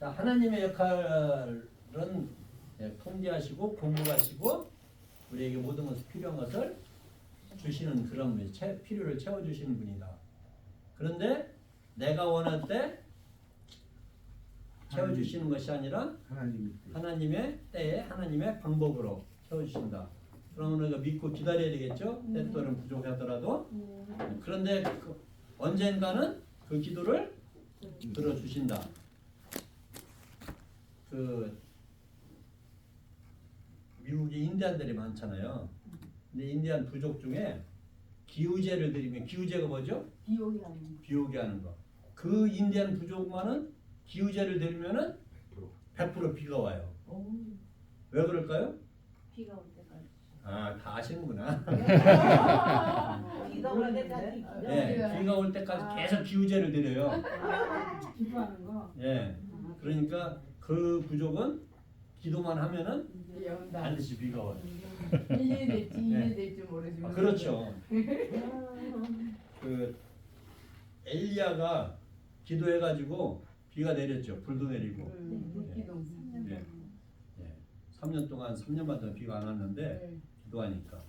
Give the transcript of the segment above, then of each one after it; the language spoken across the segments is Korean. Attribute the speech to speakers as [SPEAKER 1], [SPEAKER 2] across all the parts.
[SPEAKER 1] 자, 하나님의 역할은 통제하시고 공급하시고 우리에게 모든 것을 필요한 것을 주시는 그런 분이 필요를 채워주시는 분이다. 그런데 내가 원할 때 채워주시는 것이 아니라 하나님의 때에 하나님의 방법으로 채워주신다. 그러면 우리가 믿고 기다려야 되겠죠? 때때로는 부족하더라도. 그런데 언젠가는 그 기도를 들어주신다. 미국에 인디안들이 많잖아요. 근데 인디안 부족 중에 기우제를 드리면, 기우제가 뭐죠? 비오게 하는 거. 그 인디안 부족만은 기우제를 드리면은 100% 비가 와요. 왜 그럴까요?
[SPEAKER 2] 비가 올 때까지.
[SPEAKER 1] 다 아시는구나.
[SPEAKER 2] 비가 올 때까지.
[SPEAKER 1] 예, 비가 올 때까지 계속 기우제를 드려요.
[SPEAKER 3] 기도하는 거.
[SPEAKER 1] 예, 그러니까 그 부족은 기도만 하면은 반드시 비가 와요.
[SPEAKER 3] 이해될지 이해될지 모르지만.
[SPEAKER 1] 그렇죠. 그 엘리야가 기도해가지고 비가 내렸죠. 불도 내리고.
[SPEAKER 3] 기도.
[SPEAKER 1] 예. 3년 동안 3년 동안 비가 안 왔는데 기도하니까.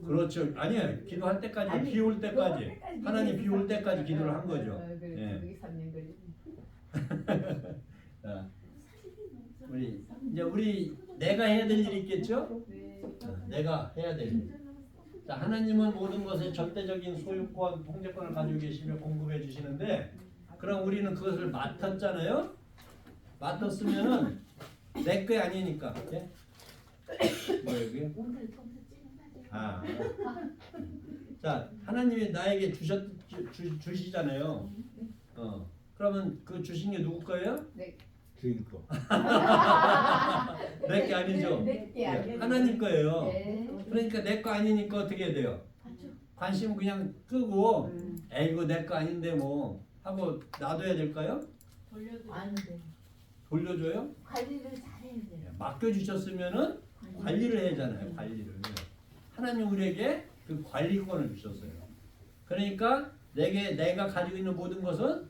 [SPEAKER 1] 그렇죠. 아니에요. 기도할 때까지, 비 올 때까지, 하나님 비 올 때까지 기도를 한 거죠. 예.
[SPEAKER 3] 3년 걸리.
[SPEAKER 1] 자, 우리 내가 해야 될 일이 있겠죠? 내가 해야 될 일. 자, 하나님은 모든 것의 절대적인 소유권, 통제권을 가지고 계시며 공급해 주시는데, 그럼 우리는 그것을 맡았잖아요. 맡았으면은 내 게 아니니까. 예? 뭐예요, 그게? 자, 하나님이 나에게 주시잖아요. 그러면 그 주신 게 누구 거예요?
[SPEAKER 4] 주인 거.
[SPEAKER 1] 내 게 아니죠. 하나님 거예요. 그러니까 내 거 아니니까 어떻게 해야 돼요? 관심 그냥 끄고 에이고 내 거 아닌데 뭐 하고 놔둬야 될까요?
[SPEAKER 2] 안 돼.
[SPEAKER 1] 돌려줘요?
[SPEAKER 2] 관리를 잘해야 돼.
[SPEAKER 1] 맡겨주셨으면은 관리를 해야 하잖아요. 관리를. 하나님 우리에게 그 관리권을 주셨어요. 그러니까 내가 가지고 있는 모든 것은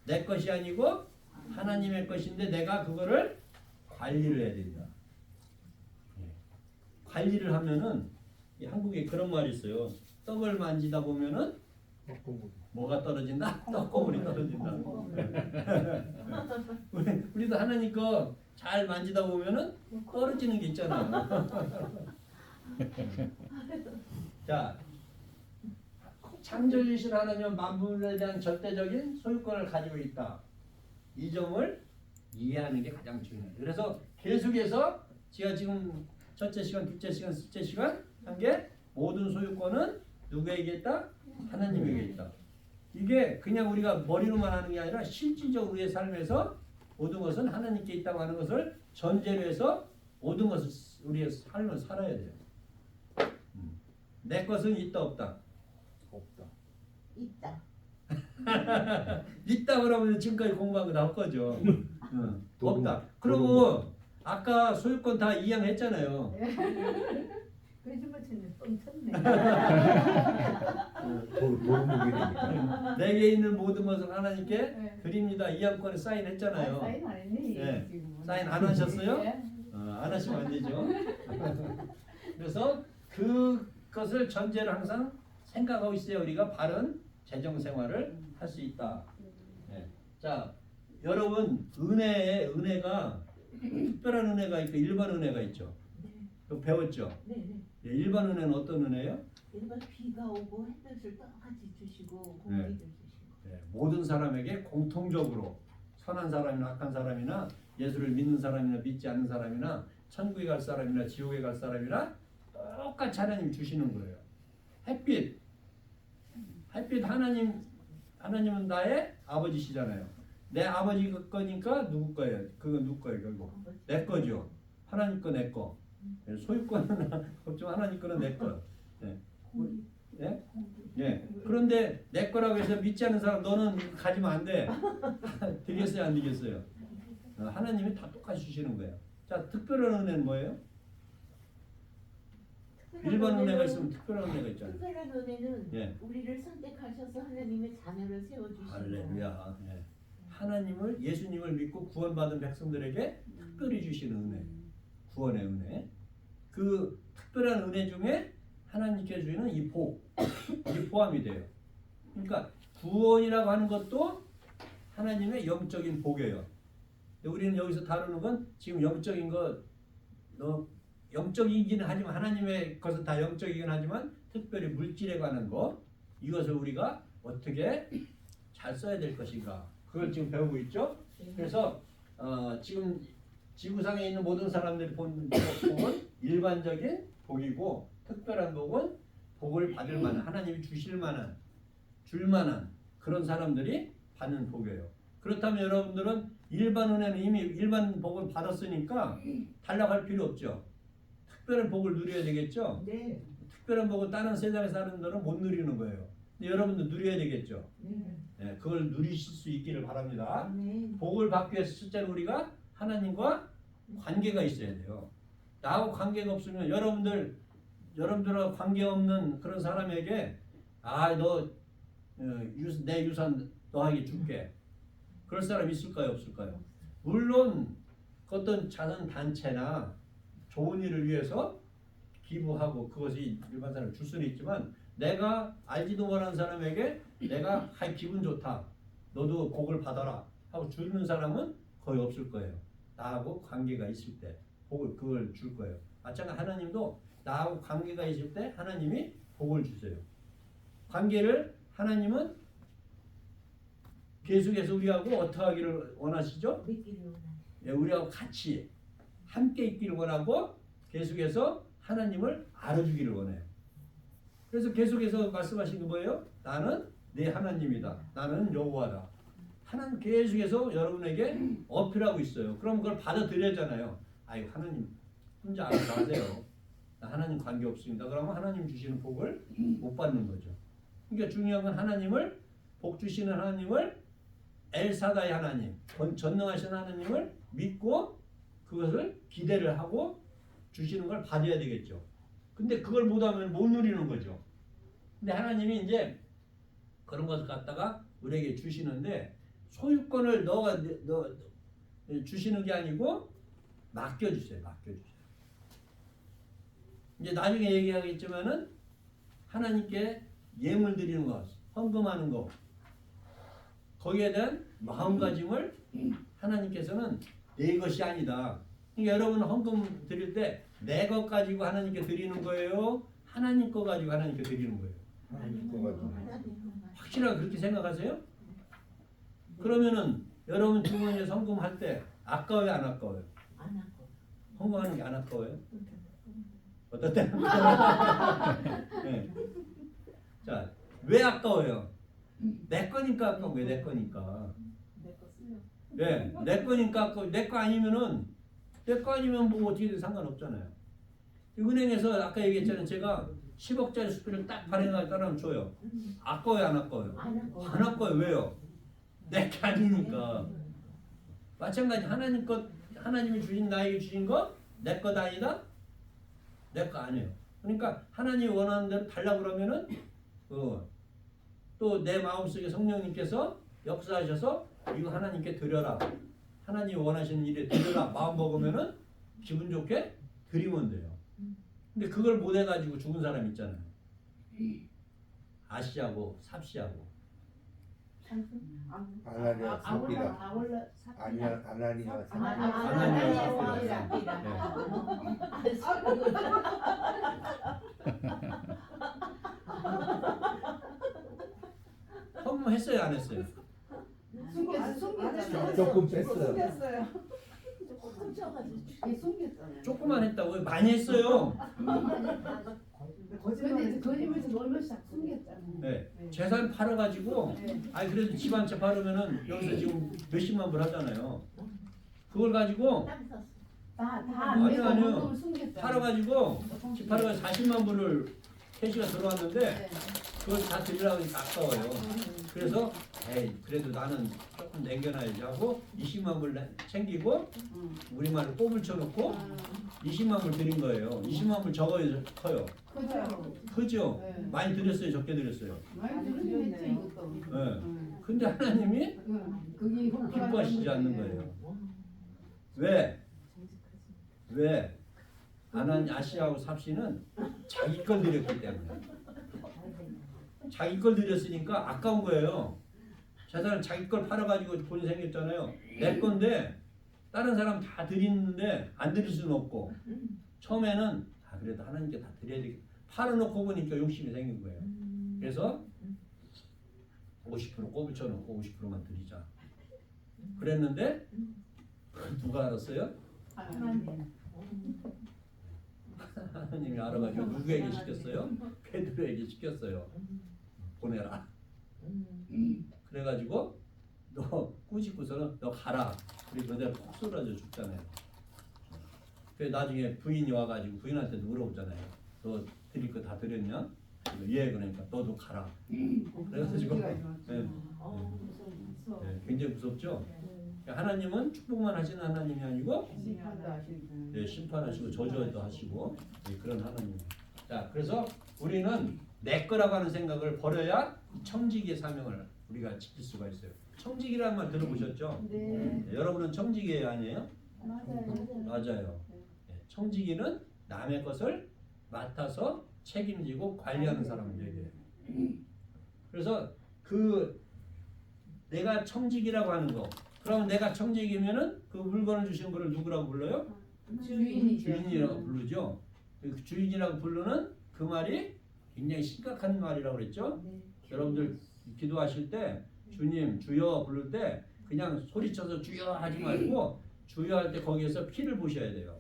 [SPEAKER 1] 내 것이 아니고 하나님의 것인데 내가 그거를 관리를 해야 된다. 관리를 하면은 한국에 그런 말이 있어요. 떡을 만지다 보면은 뭐가 떨어진다? 떡고물이 떨어진다. 우리도 하나님 거 잘 만지다 보면은 떨어지는 게 있잖아요. 자, 창조주신 하나님은 만물에 대한 절대적인 소유권을 가지고 있다. 이 점을 이해하는 게 가장 중요해요. 그래서 계속해서 제가 지금 첫째 시간, 둘째 시간, 셋째 시간 한 게 모든 소유권은 누구에게 있다? 하나님에게 있다. 이게 그냥 우리가 머리로만 하는 게 아니라 실질적으로 우리의 삶에서 모든 것은 하나님께 있다고 하는 것을 전제로 해서 모든 것을 우리의 삶을 살아야 돼요. 내 것은 있다 없다?
[SPEAKER 4] 없다.
[SPEAKER 2] 있다.
[SPEAKER 1] 있다 그러면 지금까지 공부한 거 다 헛거죠. 없다. 그리고 아까 소유권 다 이양했잖아요.
[SPEAKER 3] 거짓말치는 뻥쳤네.
[SPEAKER 4] 도루묵이니까.
[SPEAKER 1] 내게 있는 모든 것을 하나님께 드립니다. 이양권에 사인했잖아요.
[SPEAKER 3] 사인 안 했니?
[SPEAKER 1] 네.
[SPEAKER 3] 지금.
[SPEAKER 1] 사인 안 하셨어요?
[SPEAKER 3] 네.
[SPEAKER 1] 안 하시면 안 되죠. 그래서 그것을 전제로 항상 생각하고 있어야 우리가 바른 재정 생활을 할 수 있다. 네. 자, 여러분 은혜가 특별한 은혜가 있고 일반 은혜가 있죠. 그거 배웠죠?
[SPEAKER 2] 네네.
[SPEAKER 1] 일반 은혜는 어떤 은혜예요?
[SPEAKER 2] 일반 비가 오고 햇볕을 똑같이 주시고
[SPEAKER 1] 네.
[SPEAKER 2] 공기도 주시고.
[SPEAKER 1] 네, 모든 사람에게 공통적으로 선한 사람이나 악한 사람이나 예수를 믿는 사람이나 믿지 않는 사람이나 천국에 갈 사람이나 지옥에 갈 사람이나 똑같이 하나님 주시는 거예요. 햇빛 하나님은 나의 아버지시잖아요. 내 아버지 거니까 누구 거예요? 그건 누구 거예요? 결국 내 거죠. 하나님 거 내 거. 소유권은 없지만 하나님 거는 내 거. 네. 예? 예. 그런데 내 거라고 해서 믿지 않는 사람 너는 가지면 안 돼. 되겠어요, 안 되겠어요? 하나님이 다 똑같이 주시는 거예요. 자, 특별한 은혜는 뭐예요? 일반 은혜가 있으면 특별한 은혜가 있잖아요.
[SPEAKER 2] 특별한 은혜는
[SPEAKER 1] 예.
[SPEAKER 2] 우리를 선택하셔서 하나님의 자녀를 세워주시고
[SPEAKER 1] 할렐루야. 예. 하나님을 예수님을 믿고 구원받은 백성들에게 특별히 주시는 은혜, 구원의 은혜. 그 특별한 은혜 중에 하나님께 주시는 이 복, 이 포함이 돼요. 그러니까 구원이라고 하는 것도 하나님의 영적인 복이에요. 우리는 여기서 다루는 건 지금 영적인 것, 영적이기는 하지만 하나님의 것은 다 영적이긴 하지만 특별히 물질에 관한 거, 이것을 우리가 어떻게 잘 써야 될 것인가, 그걸 지금 배우고 있죠. 그래서 지금 지구상에 있는 모든 사람들이 본 복은 일반적인 복이고, 특별한 복은 복을 받을 만한, 하나님이 주실 만한, 줄 만한 그런 사람들이 받는 복이에요. 그렇다면 여러분들은 일반 은혜는 이미 일반 복을 받았으니까 달라갈 필요 없죠. 특별한 복을 누려야 되겠죠.
[SPEAKER 3] 네.
[SPEAKER 1] 특별한 복은 다른 세상에 사는 분들은 못 누리는 거예요. 근데 여러분도 누려야 되겠죠.
[SPEAKER 3] 네.
[SPEAKER 1] 네, 그걸 누리실 수 있기를 바랍니다.
[SPEAKER 2] 아멘.
[SPEAKER 1] 복을 받기 위해서 첫째는 우리가 하나님과 관계가 있어야 돼요. 나하고 관계가 없으면 여러분들과 관계없는 그런 사람에게 내 유산 너에게 줄게, 그럴 사람 있을까요, 없을까요? 물론 어떤 자선 단체나 좋은 일을 위해서 기부하고 그것이 일반 사람을 줄 수는 있지만, 내가 알지도 못하는 사람에게 내가 기분 좋다, 너도 복을 받아라 하고 주는 사람은 거의 없을 거예요. 나하고 관계가 있을 때 복을 그걸 줄 거예요. 마찬가지 하나님도 나하고 관계가 있을 때 하나님이 복을 주세요. 관계를 하나님은 계속해서 우리하고 어떻게 하기를 원하시죠?
[SPEAKER 2] 믿기를 원하시고
[SPEAKER 1] 예, 우리하고 같이 함께 있기를 원하고 계속해서 하나님을 알아주기를 원해요. 그래서 계속해서 말씀하신 게 뭐예요? 나는 내 하나님이다. 나는 여호와다. 하나님 계속해서 여러분에게 어필하고 있어요. 그럼 그걸 받아들여잖아요. 아이고, 하나님 혼자 알아서 하세요. 나 하나님 관계 없습니다. 그러면 하나님 주시는 복을 못 받는 거죠. 그러니까 중요한 건 하나님을, 복 주시는 하나님을, 엘사다의 하나님, 전능하신 하나님을 믿고 그것을 기대를 하고 주시는 걸 받아야 되겠죠. 근데 그걸 못하면 못 누리는 거죠. 근데 하나님이 이제 그런 것을 갖다가 우리에게 주시는데, 소유권을 너 주시는 게 아니고 맡겨주세요. 맡겨주세요. 이제 나중에 얘기하겠지만은 하나님께 예물 드리는 것, 헌금하는 것, 거기에 대한 마음가짐을 하나님께서는 내 것이 아니다. 그러니까 여러분 헌금 드릴 때 내 것 가지고 하나님께 드리는 거예요? 하나님 거 가지고 하나님께 드리는 거예요?
[SPEAKER 4] 하나님 거 가지고.
[SPEAKER 1] 확실하게 그렇게 생각하세요? 그러면은 여러분 주머니에 헌금할 때 아까워요, 안 아까워요?
[SPEAKER 2] 안 하고
[SPEAKER 1] 헌금하는 게 안 아까워요? 어떨 때? 네. 자, 왜 아까워요? 내 거니까 아까워. 왜 내 거니까?
[SPEAKER 3] 내거 쓰려.
[SPEAKER 1] 네, 내 거니까 아까워. 내 거 아니면은, 내 거 아니면 뭐 어떻게든 상관없잖아요. 은행에서 아까 얘기했잖아요. 제가 10억짜리 수표를 딱 발행하게 따르면 줘요. 아까워요, 안 아까워요?
[SPEAKER 2] 안 하고
[SPEAKER 1] 안 아까워요. 왜요? 내 게 아니니까. 마찬가지 하나님 것, 하나님이 주신, 나에게 주신 거 내 것 아니다? 내 거 아니에요. 그러니까 하나님이 원하는 대로 달라고 그러면은 또 내 마음속에 성령님께서 역사하셔서 이거 하나님께 드려라, 하나님이 원하시는 일에 드려라 마음 먹으면은 기분 좋게 드리면 돼요. 근데 그걸 못 해가지고 죽은 사람 있잖아요. 아시하고 삽시하고.
[SPEAKER 4] 아나니아 삽비라. 아나니아 삽비라.
[SPEAKER 1] 헌금했어요, 안 했어요?
[SPEAKER 4] 조금 뺐어요.
[SPEAKER 3] 숨겼어요.
[SPEAKER 2] 숨겼잖아요.
[SPEAKER 1] 조금만 했다고요? 많이 했어요.
[SPEAKER 3] 거짓말에서 놀면서 숨겼잖아.
[SPEAKER 1] 네. 재산 팔아가지고, 아니 그래도 집 한 채 팔으면은 여기서 지금 몇십만 불 하잖아요. 그걸 가지고
[SPEAKER 2] 땅 샀어.
[SPEAKER 1] 아니요. 팔아가지고 집 팔아가지고 40만 불을 캐시가 들어왔는데 그걸 다 드리려고 하니까 아까워요. 그래서 그래도 나는 조금 남겨놔야지 하고 20만 불 챙기고 우리말로 꼽을 쳐놓고 20만 불 드린 거예요. 20만 불 적어야 커요.
[SPEAKER 3] 그죠.
[SPEAKER 1] 크죠?
[SPEAKER 3] 네.
[SPEAKER 1] 많이 드렸어요, 적게 드렸어요.
[SPEAKER 3] 많이 들으면 했죠 이것도.
[SPEAKER 1] 네.
[SPEAKER 3] 응.
[SPEAKER 1] 근데 하나님이
[SPEAKER 3] 그게
[SPEAKER 1] 기뻐하시지 않는 거예요. 왜? 왜? 아시아하고 삽시는 자기 걸 드렸기 때문에. 자기 걸 드렸으니까 아까운 거예요. 재산을 자기 걸 팔아가지고 돈이 생겼잖아요. 내 건데 다른 사람 다 드리는데 안 드릴 수는 없고 처음에는 그래도 하나님께 다 드려야 되겠다. 팔아놓고 보니까 욕심이 생긴 거예요. 그래서 50% 꼬부쳐 놓고 50%만 드리자. 그랬는데 누가 알았어요? 하나님이 알아가지고 누구에게 시켰어요? 베드로에게 시켰어요. 보내라. 그래가지고 너 꾸짖고서는 너 가라. 그리고 너네가 폭 쏟아져 죽잖아요. 그래 나중에 부인이 와가지고 부인한테도 물어보잖아요. 너 드릴 거 다 드렸냐? 예, 그러니까 너도 가라. 그래가지고 네, 굉장히 무섭죠. 하나님은 축복만 하시는 하나님이 아니고 심판하시고 저주도 하시고 그런 하나님. 자, 그래서 우리는 내 거라고 하는 생각을 버려야 청지기의 사명을 우리가 지킬 수가 있어요. 청지기라는 말 들어보셨죠?
[SPEAKER 3] 네.
[SPEAKER 1] 여러분은 청지기 아니에요?
[SPEAKER 3] 맞아요.
[SPEAKER 1] 맞아요. 청지기는 남의 것을 맡아서 책임지고 관리하는 사람을 얘기해요. 그래서 내가 청지기라고 하는 거. 그러면 내가 청지기면은 그 물건을 주신 분을 누구라고 불러요? 주인이라고 부르죠. 그 주인이라고 부르는 그 말이 굉장히 심각한 말이라고 그랬죠. 여러분들 기도하실 때 주님 주여 부를 때 그냥 소리쳐서 주여 하지 말고 주여 할 때 거기에서 피를 보셔야 돼요.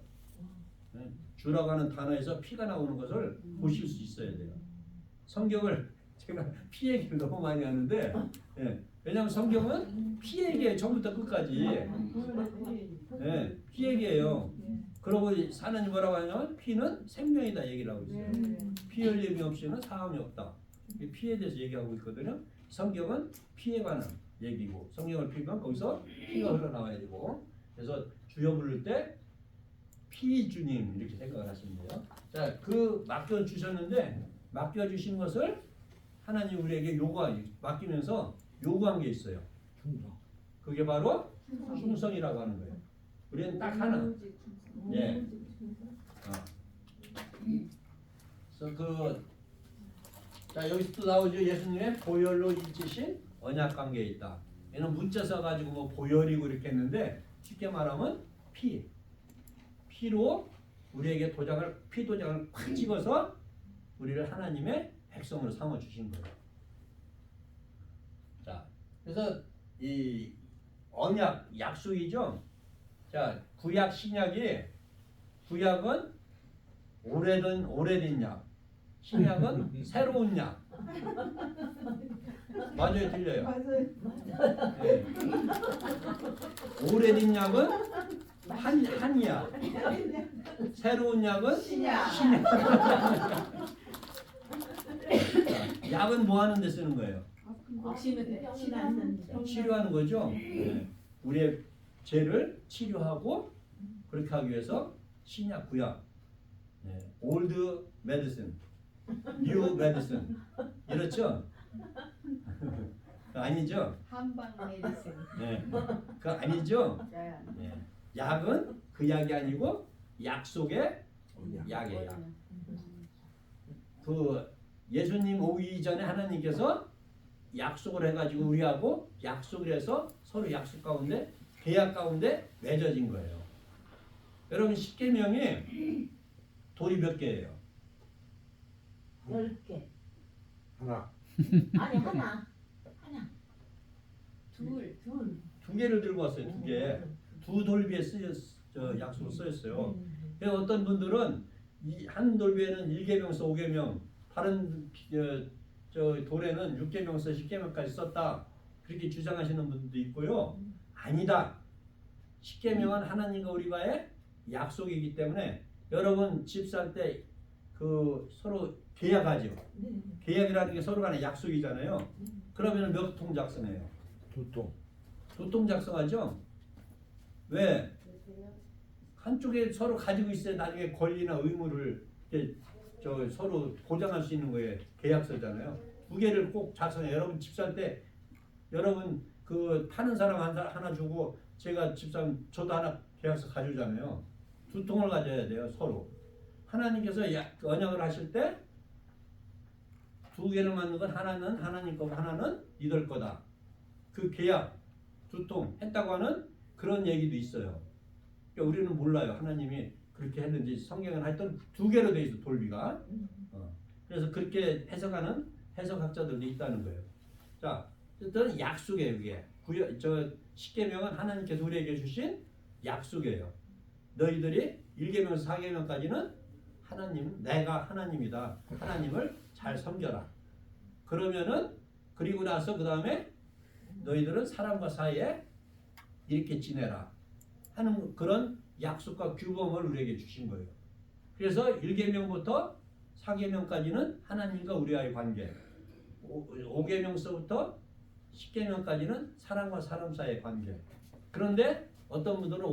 [SPEAKER 1] 주라고 하는 단어에서 피가 나오는 것을 보실 수 있어야 돼요. 성경을 제가 피 얘기를 너무 많이 하는데 왜냐하면 성경은 피 얘기예요. 처음부터 끝까지. 피 얘기예요. 그러고 하나님 뭐라고 하냐면 피는 생명이다 얘기를 하고 있어요. 피 흘림이 없이는 사함이 없다. 피에 대해서 얘기하고 있거든요. 성경은 피에 관한 얘기고 성경을 피면 거기서 피가 흘러나와야 되고 그래서 주여 부를 때 피 주님 이렇게 생각을 하시면 돼요. 자, 맡겨주셨는데 맡겨주신 것을 하나님 우리에게 맡기면서 요구한 게 있어요. 그게 바로 충성이라고 하는 거예요. 우리는 딱 하나. 예. 그래서 자 여기서 또 나오죠. 예수님의 보혈로 인치신 언약 관계에 있다. 얘는 문자 써가지고 뭐 보혈이고 이렇게 했는데 쉽게 말하면 피로 우리에게 피 도장을 콱 찍어서 우리를 하나님의 백성으로 삼아 주신 거예요. 자, 그래서 이 언약 약속이죠. 자, 구약 신약이 구약은 오래된 약, 신약은 새로운 약. 맞아요, 틀려요.
[SPEAKER 3] 맞아요.
[SPEAKER 1] 네. 오래된 약은 한약, 새로운 약은
[SPEAKER 3] 신약.
[SPEAKER 1] 자, 약은 뭐 하는 데 쓰는 거예요? 치료하는 거죠. 네. 우리의 죄를 치료하고 그렇게 하기 위해서 신약, 구약, 올드 메디슨, 뉴 메디슨 이렇죠? 아니죠?
[SPEAKER 3] 한방 메디슨.
[SPEAKER 1] 네, 그 아니죠? 네. 약은 그 약이 아니고 약속의 약이에요. 그 예수님 오기 전에 하나님께서 약속을 해가지고 우리하고 약속을 해서 서로 약속 가운데 계약 가운데 맺어진 거예요. 여러분 십계명이 돌이 몇 개예요?
[SPEAKER 2] 10개.
[SPEAKER 4] 하나.
[SPEAKER 2] 아니 하나.
[SPEAKER 1] 두 개를 들고 왔어요. 두 개. 두 돌비에 약속을 쓰였어요. 그래서 어떤 분들은 이 한 돌비에는 1계명서 5계명, 다른 돌에는 6계명서 10계명까지 썼다. 그렇게 주장하시는 분도 있고요. 아니다. 10계명은 하나님과 우리와의 약속이기 때문에 여러분 집 살 때 그 서로 계약하죠. 계약이라는 게 서로 간의 약속이잖아요. 그러면 몇 통 작성해요?
[SPEAKER 4] 2통.
[SPEAKER 1] 2통 작성하죠. 왜? 한쪽에 서로 가지고 있어야 나중에 권리나 의무를 저 서로 보장할 수 있는 거에 계약서잖아요. 두 개를 꼭 작성해. 여러분 집 살 때 여러분 그 파는 사람 하나 주고 제가 집사람 저도 하나 계약서 가져오잖아요. 두 통을 가져야 돼요 서로. 하나님께서 언약을 하실 때 두 개를 만든 건 하나는 하나님 거고 하나는 이들 거다. 그 계약 두 통 했다고 하는 그런 얘기도 있어요. 그러니까 우리는 몰라요. 하나님이 그렇게 했는지. 성경은 하여튼 두 개로 돼 있어 돌비가. 그래서 그렇게 해석하는 해석학자들도 있다는 거예요. 자, 어쨌든 약속이에요. 그게 저 십계명은 하나님께서 우리에게 주신 약속이에요. 너희들이 1계명에서 4계명까지는 하나님, 내가 하나님이다. 하나님을 잘 섬겨라. 그러면은 그리고 나서 그 다음에 너희들은 사람과 사이에 이렇게 지내라 하는 그런 약속과 규범을 우리에게 주신 거예요. 그래서 1계명부터 4계명까지는 하나님과 우리와의 관계, 5계명서부터 10계명까지는 사람과 사람 사이의 관계. 그런데 어떤 분들은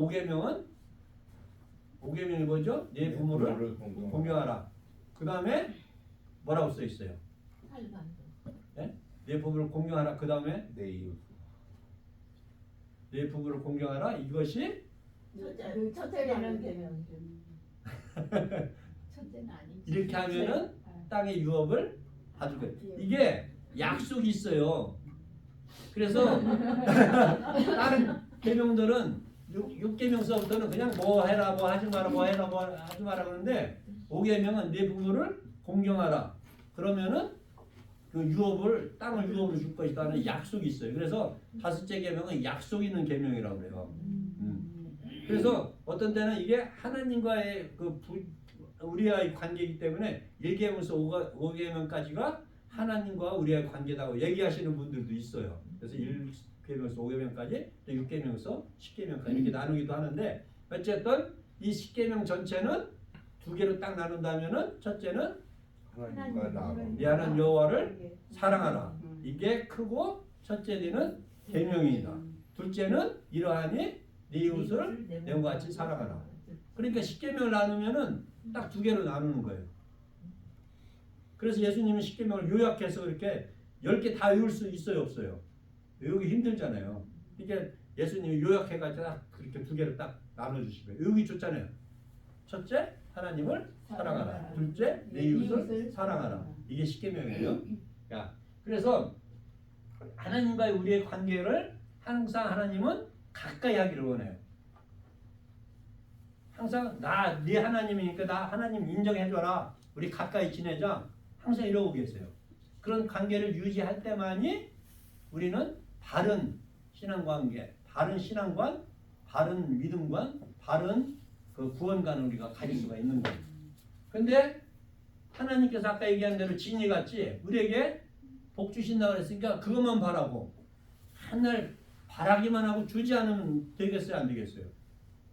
[SPEAKER 1] 5계명이 뭐죠? 내 부모를 공경하라. 그 다음에 뭐라고 써 있어요? 네? 내 부모를 공경하라. 그 다음에
[SPEAKER 4] 내 이웃.
[SPEAKER 1] 내 부모를 공경하라. 이것이
[SPEAKER 3] 첫째는 개명. 첫째는 아니지.
[SPEAKER 1] 이렇게 하면은 땅의 유업을 받을 거예요. 이게 약속이 있어요. 그래서 다른 계명들은 6계명서부터는 그냥 뭐 해라 뭐 하지 마라 뭐 해라 뭐 하지 마라 그러는데 5계명은 내 부모를 공경하라. 그러면은 그 유업을 땅을 유업으로 줄 것이라는 약속이 있어요. 그래서 5째 계명은 약속 있는 계명이라고 그래요. 그래서 어떤 때는 이게 하나님과의 우리와의 관계이기 때문에 1계명에서 5계명까지가 하나님과 우리의 관계다고 얘기하시는 분들도 있어요. 그래서 1계명에서 5계명까지, 6계명에서 10계명까지 이렇게 나누기도 하는데 어쨌든 이 10계명 전체는 두 개로 딱 나눈다면은 첫째는
[SPEAKER 4] 하나님과 나하고
[SPEAKER 1] 네 하나님 여호와를 사랑하라. 이게 크고 첫째 되는 계명이다. 둘째는 이러하니 네 이웃을 내 몸과 같이 사랑하라. 그러니까 10계명을 나누면은 딱 두 개로 나누는 거예요. 그래서 예수님은 10계명을 요약해서 이렇게 10개 다 외울 수 있어요, 없어요? 외우기 힘들잖아요. 그러니까 예수님이 요약해가지고 딱 그렇게 두 개로 딱 나눠주시고요. 외우기 좋잖아요. 첫째, 하나님을 사랑하라. 둘째, 내 이웃을 사랑하라. 이게 10계명이에요. 그래서 하나님과의 우리의 관계를 항상 하나님은 가까이 하기를 원해요. 항상 네 하나님이니까 나 하나님 인정해줘라. 우리 가까이 지내자. 항상 이러고 계세요. 그런 관계를 유지할 때만이 우리는 바른 신앙관계, 바른 신앙관, 바른 믿음관, 바른 그 구원관을 우리가 가질 수가 있는 거예요. 근데 하나님께서 아까 얘기한 대로 진리같이 우리에게 복 주신다고 그랬으니까 그것만 바라고 한날 바라기만 하고 주지 않으면 되겠어요, 안 되겠어요?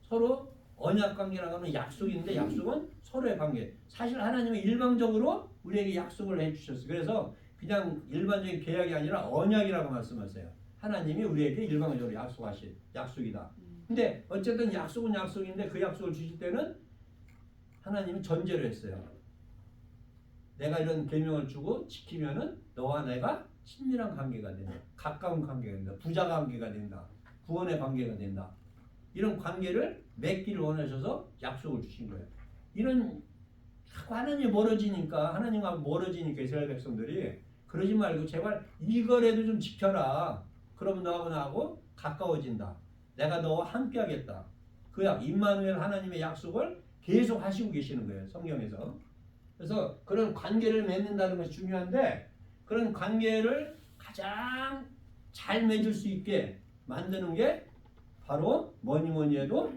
[SPEAKER 1] 서로 언약관계라고 하는 약속인데 약속은 서로의 관계. 사실 하나님은 일방적으로 우리에게 약속을 해주셨어요. 그래서 그냥 일반적인 계약이 아니라 언약이라고 말씀하세요. 하나님이 우리에게 일방적으로 약속하신 약속이다. 근데 어쨌든 약속은 약속인데 그 약속을 주실 때는 하나님은 전제로 했어요. 내가 이런 계명을 주고 지키면은 너와 내가 친밀한 관계가 된다. 가까운 관계가 된다. 부자 관계가 된다. 구원의 관계가 된다. 이런 관계를 맺기를 원하셔서 약속을 주신 거예요. 이런 하나님이 멀어지니까 하나님하고 멀어지니까 이스라엘 백성들이 그러지 말고 제발 이거라도 좀 지켜라. 그러면 너하고 나하고 가까워진다. 내가 너와 함께하겠다. 그 임마누엘 하나님의 약속을 계속 하시고 계시는 거예요. 성경에서. 그래서 그런 관계를 맺는다는 것이 중요한데 그런 관계를 가장 잘 맺을 수 있게 만드는 게 바로 뭐니 해도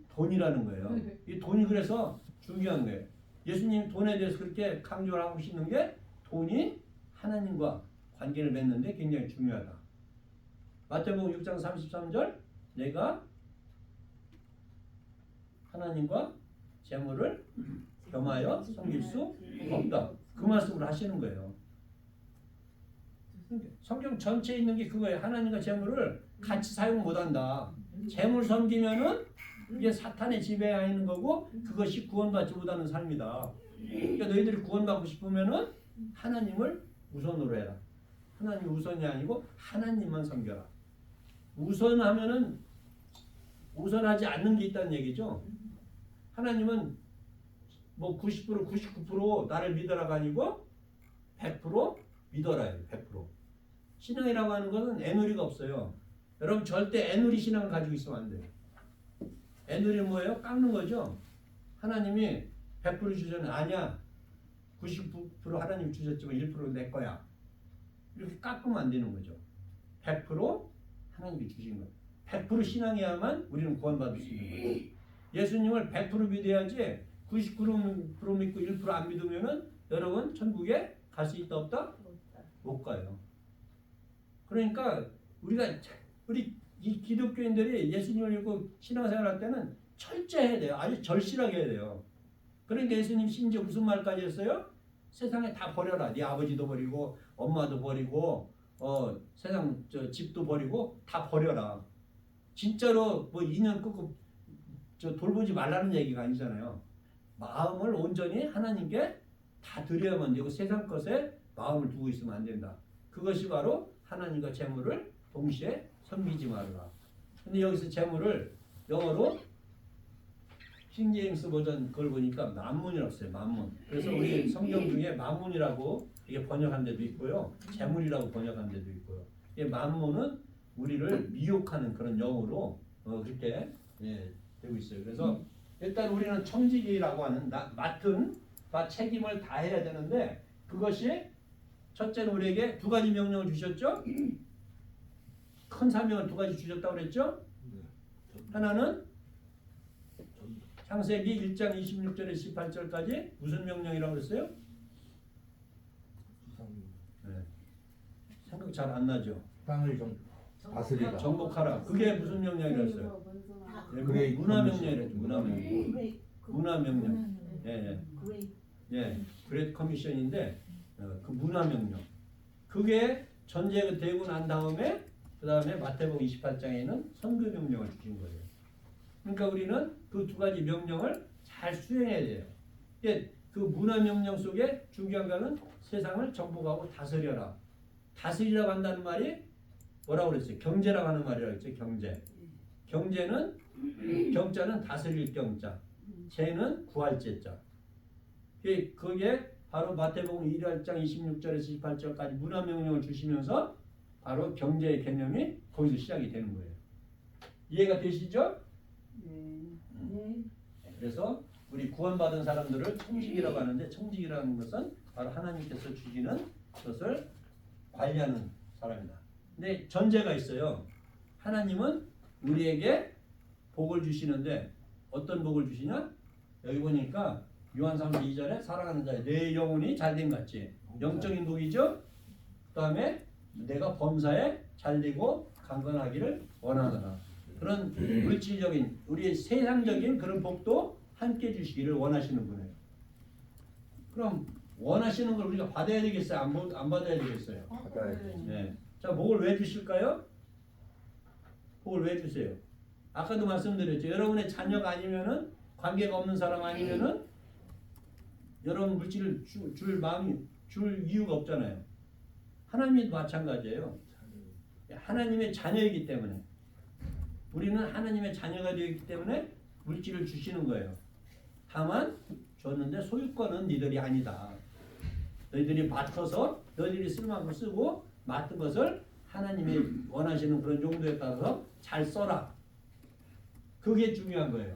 [SPEAKER 1] 돈이라는 거예요. 이 돈이 그래서 중요한 거예요. 예수님 돈에 대해서 그렇게 강조를 하고 계시는 게 돈이 하나님과 관계를 맺는데 굉장히 중요하다. 마태복음 6장 33절 내가 하나님과 재물을 겸하여 섬길 수 없다. 그 말씀을 하시는 거예요. 성경 전체에 있는 게 그거예요. 하나님과 재물을 같이 사용 못한다. 재물 섬기면은 이게 사탄의 지배하에 있는 거고 그것이 구원받지 못하는 삶이다. 그러니까 너희들이 구원받고 싶으면은 하나님을 우선으로 해라. 하나님이 우선이 아니고 하나님만 섬겨라. 우선하면은 우선하지 않는 게 있다는 얘기죠. 하나님은 뭐 90%, 99% 나를 믿어라가 아니고 100% 믿어라요. 100%. 신앙이라고 하는 것은 애누리가 없어요. 여러분 절대 애누리 신앙을 가지고 있으면 안 돼요. 애누리 뭐예요? 깎는 거죠. 하나님이 100% 주셨는 아니야. 99% 하나님이 주셨지만 1%는 내 거야. 이렇게 깎으면 안 되는 거죠. 100% 하나님이 주신 거예요. 100% 신앙이야만 우리는 구원받을 수 있는 거예요. 예수님을 100% 믿어야지 99% 믿고 1% 안 믿으면은 여러분 천국에 갈 수 있다 없다? 못 가요. 그러니까 우리 이 기독교인들이 예수님을 믿고 신앙생활 할 때는 철저해야 돼요. 아주 절실하게 해야 돼요. 그러니까 예수님 심지어 무슨 말까지 했어요? 세상에 다 버려라. 네 아버지도 버리고 엄마도 버리고 세상 집도 버리고 다 버려라. 진짜로 뭐 인연 끊고 돌보지 말라는 얘기가 아니잖아요. 마음을 온전히 하나님께 다 드려야만 되고 세상 것에 마음을 두고 있으면 안 된다. 그것이 바로 하나님과 재물을 동시에 섬기지 말아라. 근데 여기서 재물을 영어로 킹제임스 버전 그걸 보니까 만문이라고 써요. 만문. 그래서 우리 성경 중에 만문이라고 이게 번역한 데도 있고요. 재물이라고 번역한 데도 있고요. 이 만문은 우리를 미혹하는 그런 영어로 그렇게 되고 있어요. 그래서 일단 우리는 청지기라고 하는 맡은 바 책임을 다해야 되는데 그것이 첫째는 우리에게 두 가지 명령을 주셨죠. 큰 사명을 두 가지 주셨다고 그랬죠. 하나는 창세기 1장 26절에서 18절까지 무슨 명령이라고 그랬어요? 네. 생각 잘 안 나죠.
[SPEAKER 4] 땅을 좀 다스리라.
[SPEAKER 1] 정복하라. 그게 무슨 명령이라고 했어요?
[SPEAKER 4] 그레이트
[SPEAKER 1] 문화 명령이랬죠. 문화 명령.
[SPEAKER 2] 그레이
[SPEAKER 1] 문화 명령. 예. 그레이트 커미션인데 그 문화 명령. 그게 전제가 되고 난 다음에 그 다음에 마태복음 28장에는 선교 명령을 주신 거예요. 그러니까 우리는 그 두 가지 명령을 잘 수행해야 돼요. 그 문화 명령 속에 중요한 것은 세상을 정복하고 다스려라. 다스리라고 한다는 말이 뭐라고 그랬어요? 경제라고 하는 말이라고 했죠. 경제. 경제는 경자는 다스릴 경자, 제는 구할 제자. 그게 바로 마태복음 1장 26절에서 28절까지 문화 명령을 주시면서 바로 경제의 개념이 거기서 시작이 되는 거예요. 이해가 되시죠?
[SPEAKER 2] 네.
[SPEAKER 1] 그래서 우리 구원받은 사람들을 청직이라고 하는데 청직이라는 것은 바로 하나님께서 주시는 것을 관리하는 사람이다. 근데 전제가 있어요. 하나님은 우리에게 복을 주시는데 어떤 복을 주시냐? 여기 보니까 요한 3서 2절에 사랑하는 자의 내 영혼이 잘된 같이 영적인 복이죠. 그 다음에 내가 범사에 잘되고 강건하기를 원하노라. 그런 물질적인 우리의 세상적인 그런 복도 함께 주시기를 원하시는 분이에요. 그럼 원하시는 걸 우리가 받아야 되겠어요? 안 받아야 되겠어요?
[SPEAKER 4] 받아야지.
[SPEAKER 1] 네. 자, 복을 왜 주실까요? 복을 왜 주세요? 아까도 말씀드렸죠. 여러분의 자녀가 아니면은 관계가 없는 사람 아니면은 여러분 물질을 줄 마음이 줄 이유가 없잖아요. 하나님이 마찬가지예요. 하나님의 자녀이기 때문에 우리는 하나님의 자녀가 되었기 때문에 물질을 주시는 거예요. 다만 줬는데 소유권은 너희들이 아니다. 너희들이 맡아서 너희들이 쓸 만큼 쓰고 맡은 것을 하나님이 원하시는 그런 용도에 따라서 잘 써라. 그게 중요한 거예요.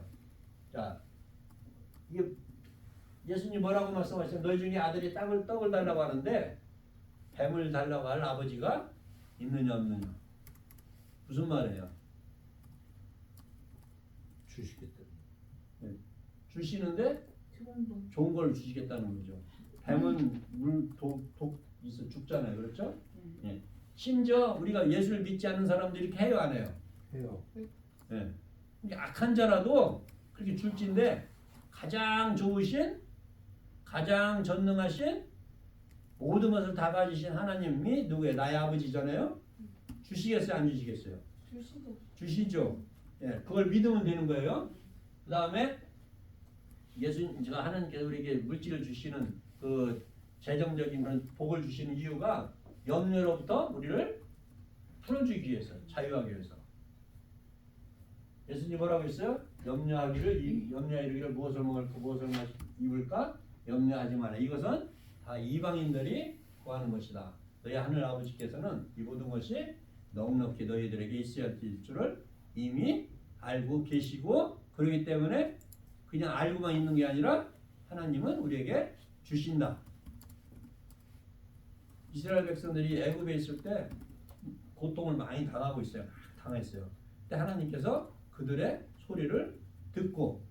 [SPEAKER 1] 자, 이게 예수님 뭐라고 말씀하셨어요? 너희 중에 아들이 떡을 달라고 하는데 뱀을 달라고 할 아버지가 있느냐 없느냐. 무슨 말이에요?
[SPEAKER 4] 주시겠다.
[SPEAKER 1] 주시는데 좋은 걸 주시겠다는 거죠. 뱀은 독 있어 죽잖아요. 그렇죠? 예. 심지어 우리가 예수를 믿지 않는 사람들이 이렇게 해요, 안 해요?
[SPEAKER 4] 해요.
[SPEAKER 1] 예. 악한 자라도 그렇게 줄진데 가장 좋으신, 가장 전능하신 모든 것을 다 가지신 하나님이 누구예요? 나의 아버지잖아요. 주시겠어요, 안 주시겠어요? 주시죠. 예, 그걸 믿으면 되는 거예요. 그 다음에 예수님과 하나님께서 우리에게 물질을 주시는 그 재정적인 그런 복을 주시는 이유가 염려로부터 우리를 풀어주기 위해서, 자유하기 위해서. 예수님 뭐라고 했어요? 염려하기를 무엇을 먹을까 무엇을 입을까 염려하지 마라. 이것은 다 이방인들이 구하는 것이다. 너희 하늘 아버지께서는 이 모든 것이 넉넉히 너희들에게 있어야 할 줄을 이미 알고 계시고, 그렇기 때문에 그냥 알고만 있는 게 아니라 하나님은 우리에게 주신다. 이스라엘 백성들이 애굽에 있을 때 고통을 많이 당하고 있어요. 당했어요. 근데 하나님께서 그들의 소리를 듣고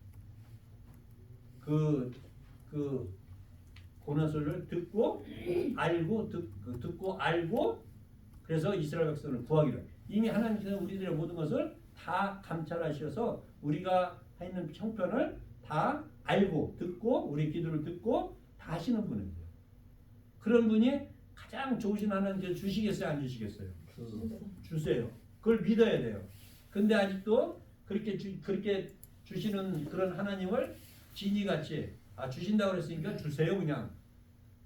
[SPEAKER 1] 그 고난 소리를 듣고 알고 그래서 이스라엘 백성을 구하기로. 이미 하나님께서 우리들의 모든 것을 다 감찰하셔서 우리가 있는 형편을 다 알고 듣고 우리 기도를 듣고 다 하시는 분이에요. 그런 분이 가장 좋으신 하나님께서 주시겠어요, 안 주시겠어요? 주세요. 그걸 믿어야 돼요. 근데 아직도 그렇게 주시는 그런 하나님을 진이같이 주신다고 그랬으니까 주세요, 그냥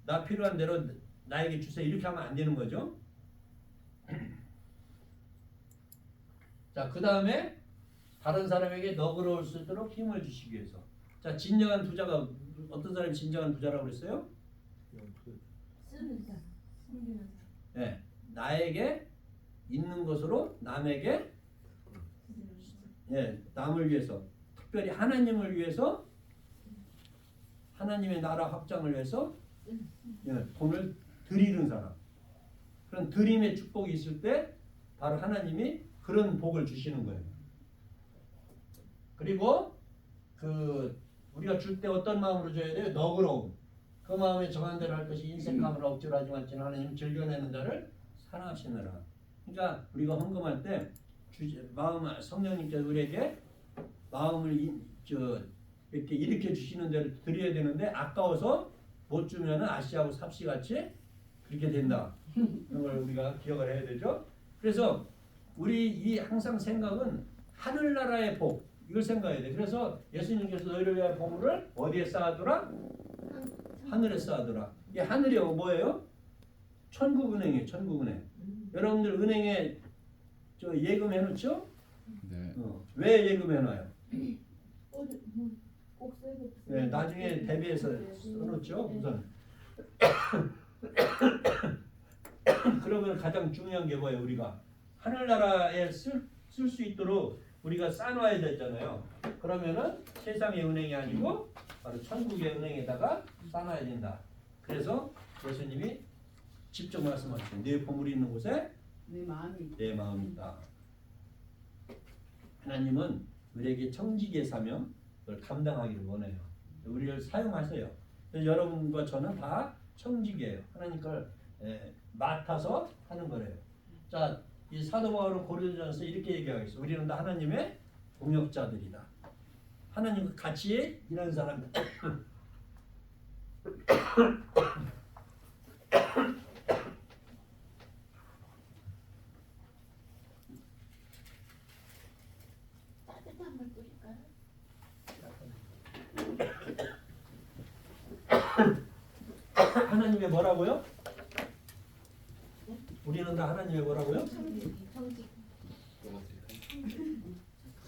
[SPEAKER 1] 나 필요한 대로 나에게 주세요, 이렇게 하면 안 되는 거죠. 자, 그 다음에 다른 사람에게 너그러울 수 있도록 힘을 주시기 위해서. 자, 진정한 부자가 어떤 사람이 진정한 부자라고 그랬어요?
[SPEAKER 3] 쓰는 사람, 섬기는
[SPEAKER 1] 네, 나에게 있는 것으로 남에게, 남을 위해서, 특별히 하나님을 위해서, 하나님의 나라 확장을 위해서 돈을 드리는 사람. 그런 드림의 축복이 있을 때 바로 하나님이 그런 복을 주시는 거예요. 그리고 우리가 줄 때 어떤 마음으로 줘야 돼요? 너그러움. 그 마음에 정한 대로 할 것이 인색함으로 억지로 하지 않지는 하나님 즐겨내는 자를 사랑하시느라. 그러니까 우리가 헌금할 때 성령님께서 우리에게 마음을 이렇게 일으켜 주시는 대로 드려야 되는데 아까워서 못 주면은 아시아하고 삽시같이 그렇게 된다. 그런 걸 우리가 기억을 해야 되죠. 그래서 우리 항상 생각은 하늘나라의 복, 이걸 생각해야 돼. 그래서 예수님께서 너희를 위하여 보물을 어디에 쌓아두라? 하늘에 쌓아두라. 이 하늘이 뭐예요? 천국은행이에요. 천국은행. 여러분들 은행에 예금해 놓죠?
[SPEAKER 5] 네.
[SPEAKER 1] 왜 예금해 놔요?
[SPEAKER 3] 꼭 써야겠어요.
[SPEAKER 1] 네, 나중에 대비해서 써놓죠. 우선. 그러면 가장 중요한 게 뭐예요? 우리가 하늘나라에 쓸 수 있도록 우리가 쌓아놔야 되잖아요. 그러면은 세상의 은행이 아니고 바로 천국의 은행에다가 쌓아놔야 된다. 그래서 예수님이 직접 말씀하시죠. 내 보물이 있는 곳에 내 마음이 있다. 하나님은 우리에게 청지기의 사명, 그걸 감당하기를 원해요. 우리를 사용하세요. 여러분과 저는 다 청지기예요. 하나님 걸 맡아서 하는 거래요. 자, 이 사도 바울은 고린도전서 이렇게 얘기하고 있어요. 우리는 다 하나님의 동역자들이다. 하나님과 같이 일하는 사람.
[SPEAKER 3] 따뜻한 물 뿌릴까요?
[SPEAKER 1] 하나님의 뭐라고요? 우리는 다 하나님의 뭐라고요?
[SPEAKER 3] 청지.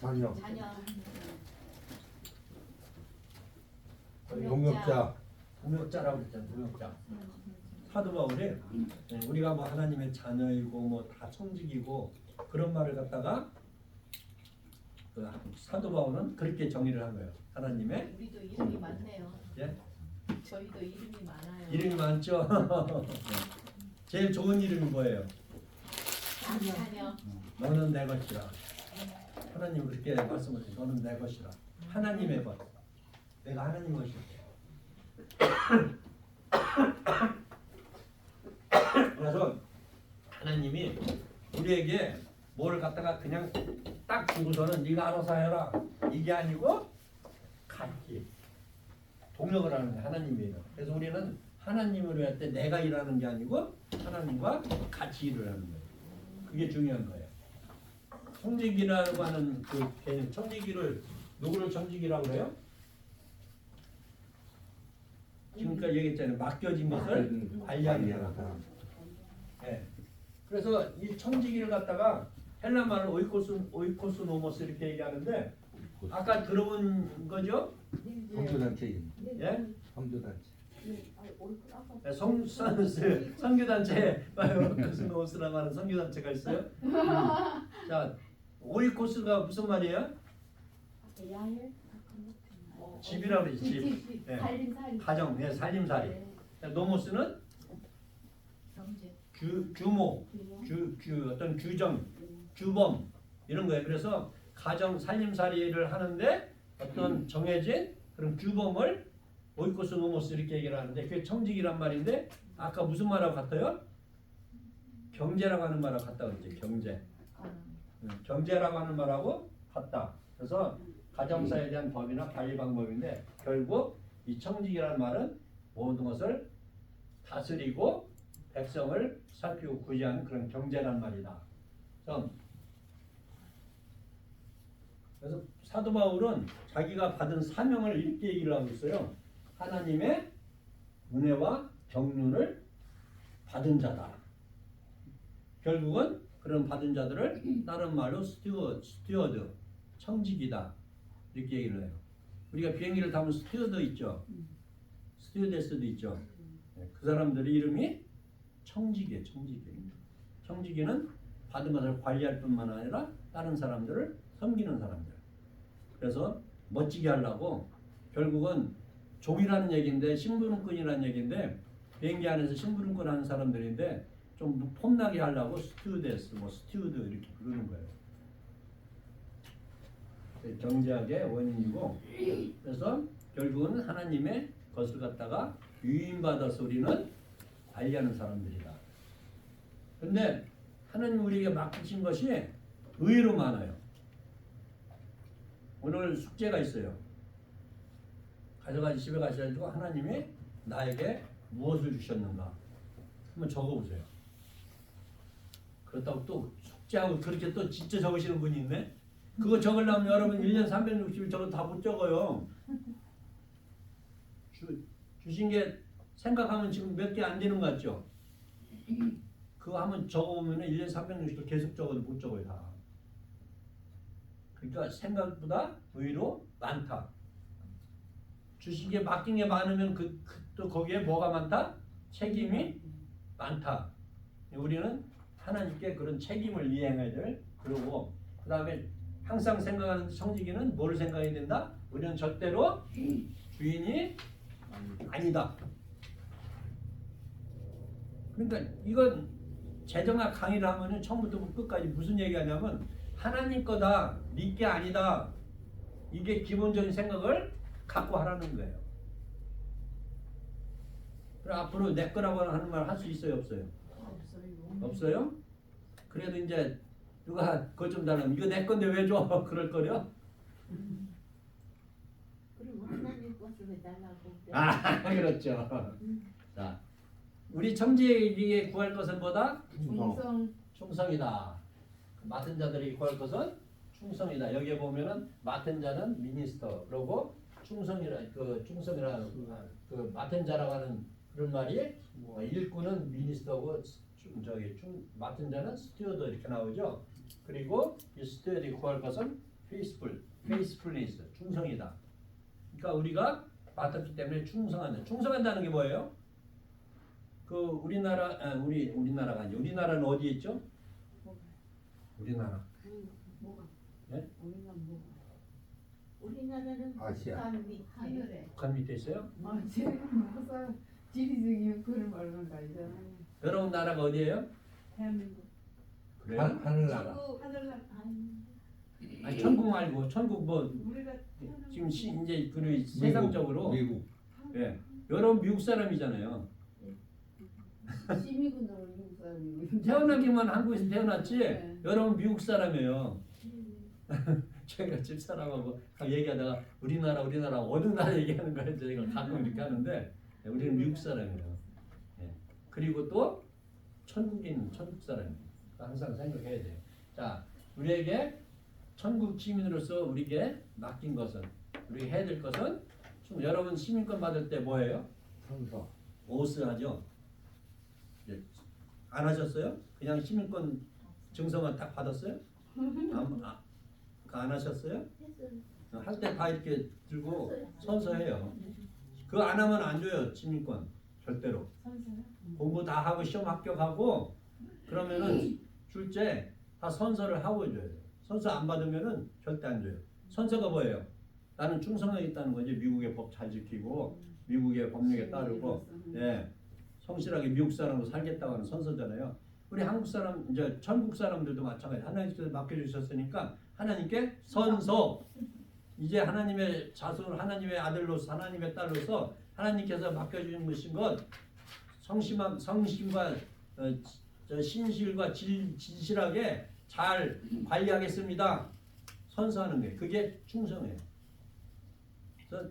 [SPEAKER 4] 자녀,
[SPEAKER 3] 자녀.
[SPEAKER 1] 동역자라고 그랬잖아요. 동역자. 사도 바울이 우리가 뭐 하나님의 자녀이고 뭐 다 청직이고 그런 말을 갖다가 사도 바울은 그렇게 정의를 한 거예요. 하나님의
[SPEAKER 3] 우리도 이름이 많네요.
[SPEAKER 1] 예?
[SPEAKER 3] 저희도 이름이 많아요.
[SPEAKER 1] 이름이 많죠. 제일 좋은 이름이 뭐예요?
[SPEAKER 3] 자녀.
[SPEAKER 1] 너는 내 것이라. 하나님 그렇게 말씀하세요. 너는 내 것이라. 하나님의 것. 내가 하나님 것이야. 그래서 하나님이 우리에게 뭘 갖다가 그냥 딱 주고서는 네가 알아서 해라 이게 아니고 같이 동역을 하는 거예요. 하나님이에요. 그래서 우리는 하나님으로 할 때 내가 일하는 게 아니고 하나님과 같이 일을 하는 거예요. 그게 중요한 거예요. 청지기라고 하는 그 개념, 청지기를 누구를 청지기라고 해요? 지금까지 얘기했잖아요. 맡겨진 것을 관리하는 사람. 예. 그래서 이 청지기를 갖다가 헬라 말로 오이코스 노모스 이렇게 얘기하는데 아까 들어본 거죠?
[SPEAKER 4] 선교단체.
[SPEAKER 1] 예?
[SPEAKER 4] 선교단체.
[SPEAKER 1] 선교단체 오이코스 노모스라고 하는 선교단체가 있어요. 자, 오이코스가 무슨 말이에요?
[SPEAKER 3] 야일?
[SPEAKER 1] 집이라고 그러지. 집. 예.
[SPEAKER 3] 살림살이.
[SPEAKER 1] 가정, 예, 살림살이. 노모스는
[SPEAKER 3] 경제.
[SPEAKER 1] 규모, 어떤 규정, 규범 이런 거예요. 그래서 가정 살림살이를 하는데 어떤 정해진 그런 규범을 오이코스 노모스 이렇게 얘기를 하는데 그게 청직이란 말인데 아까 무슨 말하고 같아요? 경제라고 하는 말하고 같다 그랬지. 경제. 경제라고 하는 말하고 같다. 그래서 가정사에 대한 법이나 관리 방법인데 결국 이 청직이라는 말은 모든 것을 다스리고 백성을 살피고 구제하는 그런 경제란 말이다. 그래서 사도 바울은 자기가 받은 사명을 이렇게 얘기를 하고 있어요. 하나님의 은혜와 경륜을 받은 자다. 결국은 그런 받은 자들을 다른 말로 스튜어드, 청직이다 이렇게 얘기를 해요. 우리가 비행기를 타면 스튜어드 있죠. 스튜어데스도 있죠. 그 사람들의 이름이 청지기예요. 청지기는 받은 것을 관리할 뿐만 아니라 다른 사람들을 섬기는 사람들. 그래서 멋지게 하려고 결국은 종이라는 얘기인데 심부름꾼이라는 얘기인데 비행기 안에서 심부름꾼 하는 사람들인데 좀 폼나게 하려고 스튜어데스, 스튜어드 이렇게 부르는 거예요. 경제학의 원인이고 그래서 결국은 하나님의 것을 갖다가 유인받아서 우리는 관리하는 사람들이다. 근데 하나님 우리에게 맡기신 것이 의외로 많아요. 오늘 숙제가 있어요. 가져가지 집에 가셔가지고 하나님이 나에게 무엇을 주셨는가 한번 적어보세요. 그렇다고 또 숙제하고 그렇게 또 진짜 적으시는 분이 있네. 그거 적으려면 여러분 1년 360일 적어도 다 못 적어요. 주신 게 생각하면 지금 몇 개 안 되는 것 같죠? 그거 한번 적어보면 1년 360일 계속 적어도 못 적어요 다. 그러니까 생각보다 의외로 많다. 주신 게 맡긴 게 많으면 또 거기에 뭐가 많다? 책임이 많다. 우리는 하나님께 그런 책임을 이행해야 될. 그리고 그 다음에 항상 생각하는 청지기는 뭘 생각해야 된다? 우리는 절대로 주인이 아니다. 그러니까 이건 재정학 강의를 하면은 처음부터 끝까지 무슨 얘기하냐면 하나님 거다, 네 게 아니다. 이게 기본적인 생각을 갖고 하라는 거예요. 그럼 앞으로 내 거라고 하는 말 할 수 있어요, 없어요? 없어요? 그래도 이제 누가 그거 좀 달라면 이거 내 건데 왜 줘? 그럴 거려?
[SPEAKER 2] 그리고 하나님 것을 왜 달라고?
[SPEAKER 1] 그렇죠. 자, 우리 청지에게 구할 것은 뭐다? 충성이다. 맡은 자들이 구할 것은 충성이다. 여기에 보면은 맡은 자는 미니스터, 그리고 충성이라 그 맡은 자라고 하는 그런 말이 일꾼은 미니스터고 맡은 자는 스튜어드 이렇게 나오죠. 그리고 이 스튜어드에 구할 것은 페이스풀니스, 충성이다. 그러니까 우리가 맡았기 때문에 충성한다는 게 뭐예요? 그 우리나라가 아니죠. 우리나라는 어디에 있죠? 우리나라.
[SPEAKER 2] 뭐가?
[SPEAKER 1] 예?
[SPEAKER 2] 우리나라는
[SPEAKER 4] 아시아.
[SPEAKER 3] 하늘에.
[SPEAKER 1] 북한 밑에 있어요?
[SPEAKER 5] 제가 무슨 지리적인 그런 말은 아니잖아요.
[SPEAKER 1] 여러분 나라가 어디예요?
[SPEAKER 5] 대한민국.
[SPEAKER 1] 그래요?
[SPEAKER 4] 하늘나라.
[SPEAKER 5] 하늘나라.
[SPEAKER 1] 아니 천국 말고 천국
[SPEAKER 5] 우리가
[SPEAKER 1] 지금 이제 그 세상적으로
[SPEAKER 4] 미국.
[SPEAKER 1] 예. 여러분 미국 사람이잖아요.
[SPEAKER 5] 시민군으로 미국 사람이고.
[SPEAKER 1] 태어나기만 한국에서 태어났지.
[SPEAKER 5] 네.
[SPEAKER 1] 여러분 미국 사람이에요. 제가 집사람하고 얘기하다가 우리나라 어느 나라 얘기하는 거예요. 저희가 가끔 이렇게 하는데 우리는 미국 사람이에요. 예. 그리고 또 천국 사람이에요. 항상 생각해야 돼요. 자, 우리에게 천국 시민으로서 우리에게 맡긴 것은 우리가 해야 될 것은 여러분 시민권 받을 때 뭐예요?
[SPEAKER 4] 선서.
[SPEAKER 1] 오스 하죠. 예. 안 하셨어요? 그냥 시민권 증서만 딱 받았어요? 안 하셨어요? 할 때 다 이렇게 들고 선서해요. 그거 안 하면 안 줘요. 시민권 절대로.
[SPEAKER 3] 선서요?
[SPEAKER 1] 공부 다 하고 시험 합격하고 그러면은 줄때 다 선서를 하고 줘요. 선서 안 받으면은 절대 안 줘요. 선서가 뭐예요? 나는 충성하겠다는 거지. 미국의 법 잘 지키고 미국의 법률에 따르고 예, 성실하게 미국 사람으로 살겠다고 하는 선서잖아요. 우리 한국 사람 이제 천국 사람들도 마찬가지. 하나님께서 맡겨주셨으니까 하나님께 선서. 이제 하나님의 자손, 하나님의 아들로서, 하나님의 딸로서 하나님께서 맡겨주신 것 성심과 신실과 진실하게 잘 관리하겠습니다. 선서하는 게 그게 충성이에요. 그래서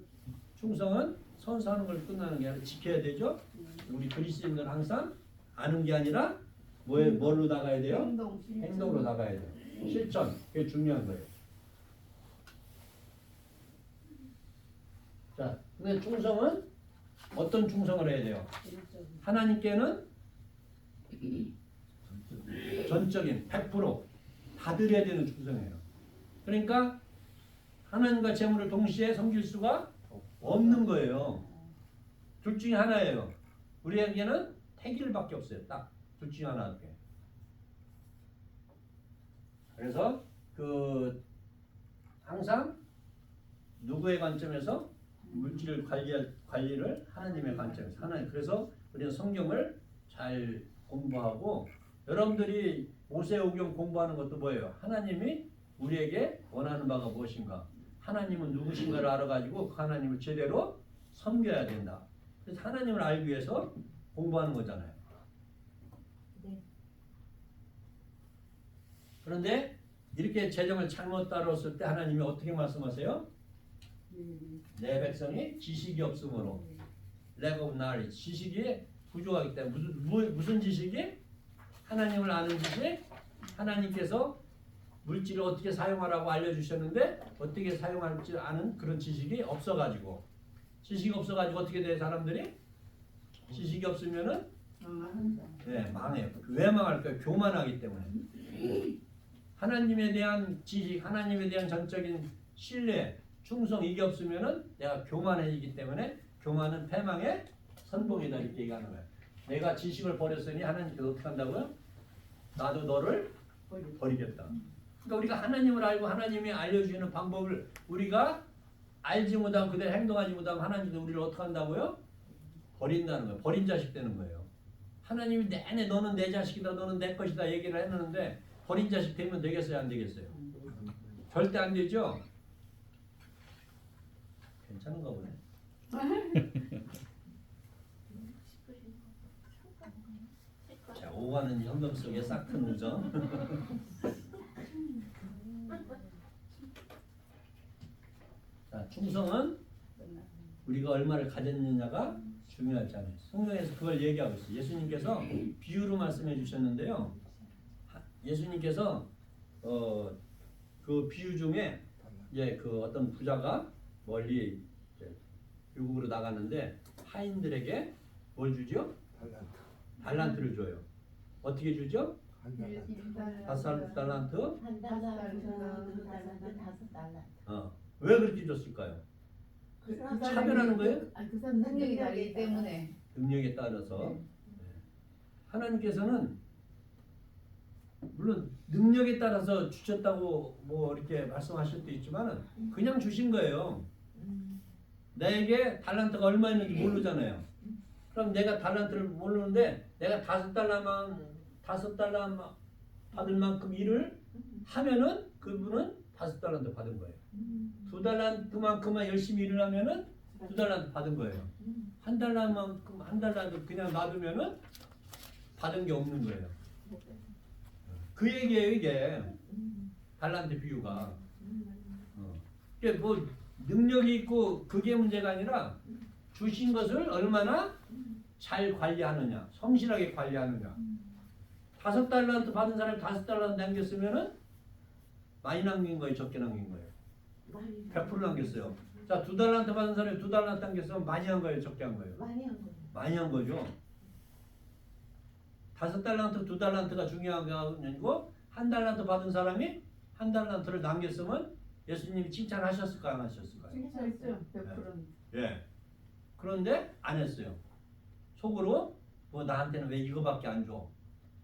[SPEAKER 1] 충성은 선서하는 걸 끝나는 게 아니라 지켜야 되죠. 우리 그리스도인들은 항상 아는 게 아니라 뭘로 나가야 돼요? 행동으로 나가야 돼요. 실천, 그게 중요한 거예요. 자, 근데 충성은 어떤 충성을 해야 돼요? 하나님께는 전적인 100% 드려야 되는 충성이에요. 그러니까 하나님과 재물을 동시에 섬길 수가 없는 거예요. 둘 중에 하나예요. 우리에게는 태길밖에 없어요. 딱 둘 중에 하나밖에. 그래서 항상 누구의 관점에서 물질을 관리를 하나님의 관점에서 그래서 우리는 성경을 잘 공부하고 여러분들이 모세오경 공부하는 것도 뭐예요? 하나님이 우리에게 원하는 바가 무엇인가? 하나님은 누구신가를 알아가지고 그 하나님을 제대로 섬겨야 된다. 그래서 하나님을 알기 위해서 공부하는 거잖아요.
[SPEAKER 2] 네.
[SPEAKER 1] 그런데 이렇게 재정을 잘못 다뤘을 때 하나님이 어떻게 말씀하세요? 내 백성이 지식이 없으므로 lack of knowledge, 지식이 부족하기 때문에 무슨 지식이? 하나님을 아는 지식, 하나님께서 물질을 어떻게 사용하라고 알려주셨는데 어떻게 사용할지 아는 그런 지식이 없어가지고 어떻게 돼 사람들이? 지식이 없으면은 네, 망해요. 왜 망할까요? 교만하기 때문에. 하나님에 대한 지식, 하나님에 대한 전적인 신뢰, 충성 이게 없으면은 내가 교만해지기 때문에 교만은 패망의 선봉이다 이렇게 얘기하는 거예요. 내가 지식을 버렸으니 하나님께서 어떻게 한다고요? 나도 너를 버리겠다. 그러니까 우리가 하나님을 알고 하나님이 알려주시는 방법을 우리가 알지 못하고 그대로 행동하지 못하면 하나님도 우리를 어떻게 한다고요? 버린다는 거예요. 버린 자식 되는 거예요. 하나님이 내내 너는 내 자식이다, 너는 내 것이다 얘기를 했는데 버린 자식 되면 되겠어요, 안 되겠어요? 절대 안 되죠. 괜찮은가 보네. 자, 오가는 현금 속에 싹 큰 우정. 자, 충성은 우리가 얼마를 가졌느냐가 중요하지 않아요. 성경에서 그걸 얘기하고 있어요. 예수님께서 비유로 말씀해 주셨는데요. 예수님께서 그 비유 중에 이제 그 어떤 부자가 멀리 유국으로 나갔는데 하인들에게 뭘 주죠? 달란트를 줘요. 어떻게 주죠? 다섯 달란트.
[SPEAKER 2] 한 달란트, 두 달란트, 5달란트.
[SPEAKER 1] 왜 그렇게 줬을까요? 차별하는 거예요?
[SPEAKER 5] 그 사람 능력이 다르기 때문에.
[SPEAKER 1] 능력에 따라서. 네. 하나님께서는 물론 능력에 따라서 주셨다고 뭐 이렇게 말씀하실 수도 있지만은 그냥 주신 거예요. 나에게 달란트가 얼마 있는지 모르잖아요. 그럼 내가 달란트를 모르는데 내가 5달러만 받을 만큼 일을 하면은 그분은 5달란트 받은 거예요. 2달란트만큼만 열심히 일을 하면은 2달란트 받은 거예요. 한 달란트 그냥 놔두면은 받은 게 없는 거예요. 그 얘기예요 이게 달란트 비유가. 이게 뭐 능력이 있고 그게 문제가 아니라 주신 것을 얼마나 잘 관리하느냐, 성실하게 관리하느냐. 5달란트 받은 사람이 5달란트 남겼으면은 많이 남긴 거예요, 적게 남긴 거예요. 100% 남겼어요. 자, 자, 2달란트 받은 사람이 2달란트 당겼으면 많이 한 거예요, 적게 한 거예요?
[SPEAKER 2] 많이 한 거예요.
[SPEAKER 1] 많이 한 거죠. 5달란트, 2달란트가 중요한 게 아니고 1달란트 받은 사람이 1달란트를 남겼으면 예수님이 칭찬하셨을까 안 하셨을까요?
[SPEAKER 5] 칭찬했죠. 100%.
[SPEAKER 1] 예. 그런데 안 했어요. 속으로 뭐 나한테는 왜 이거밖에 안 줘?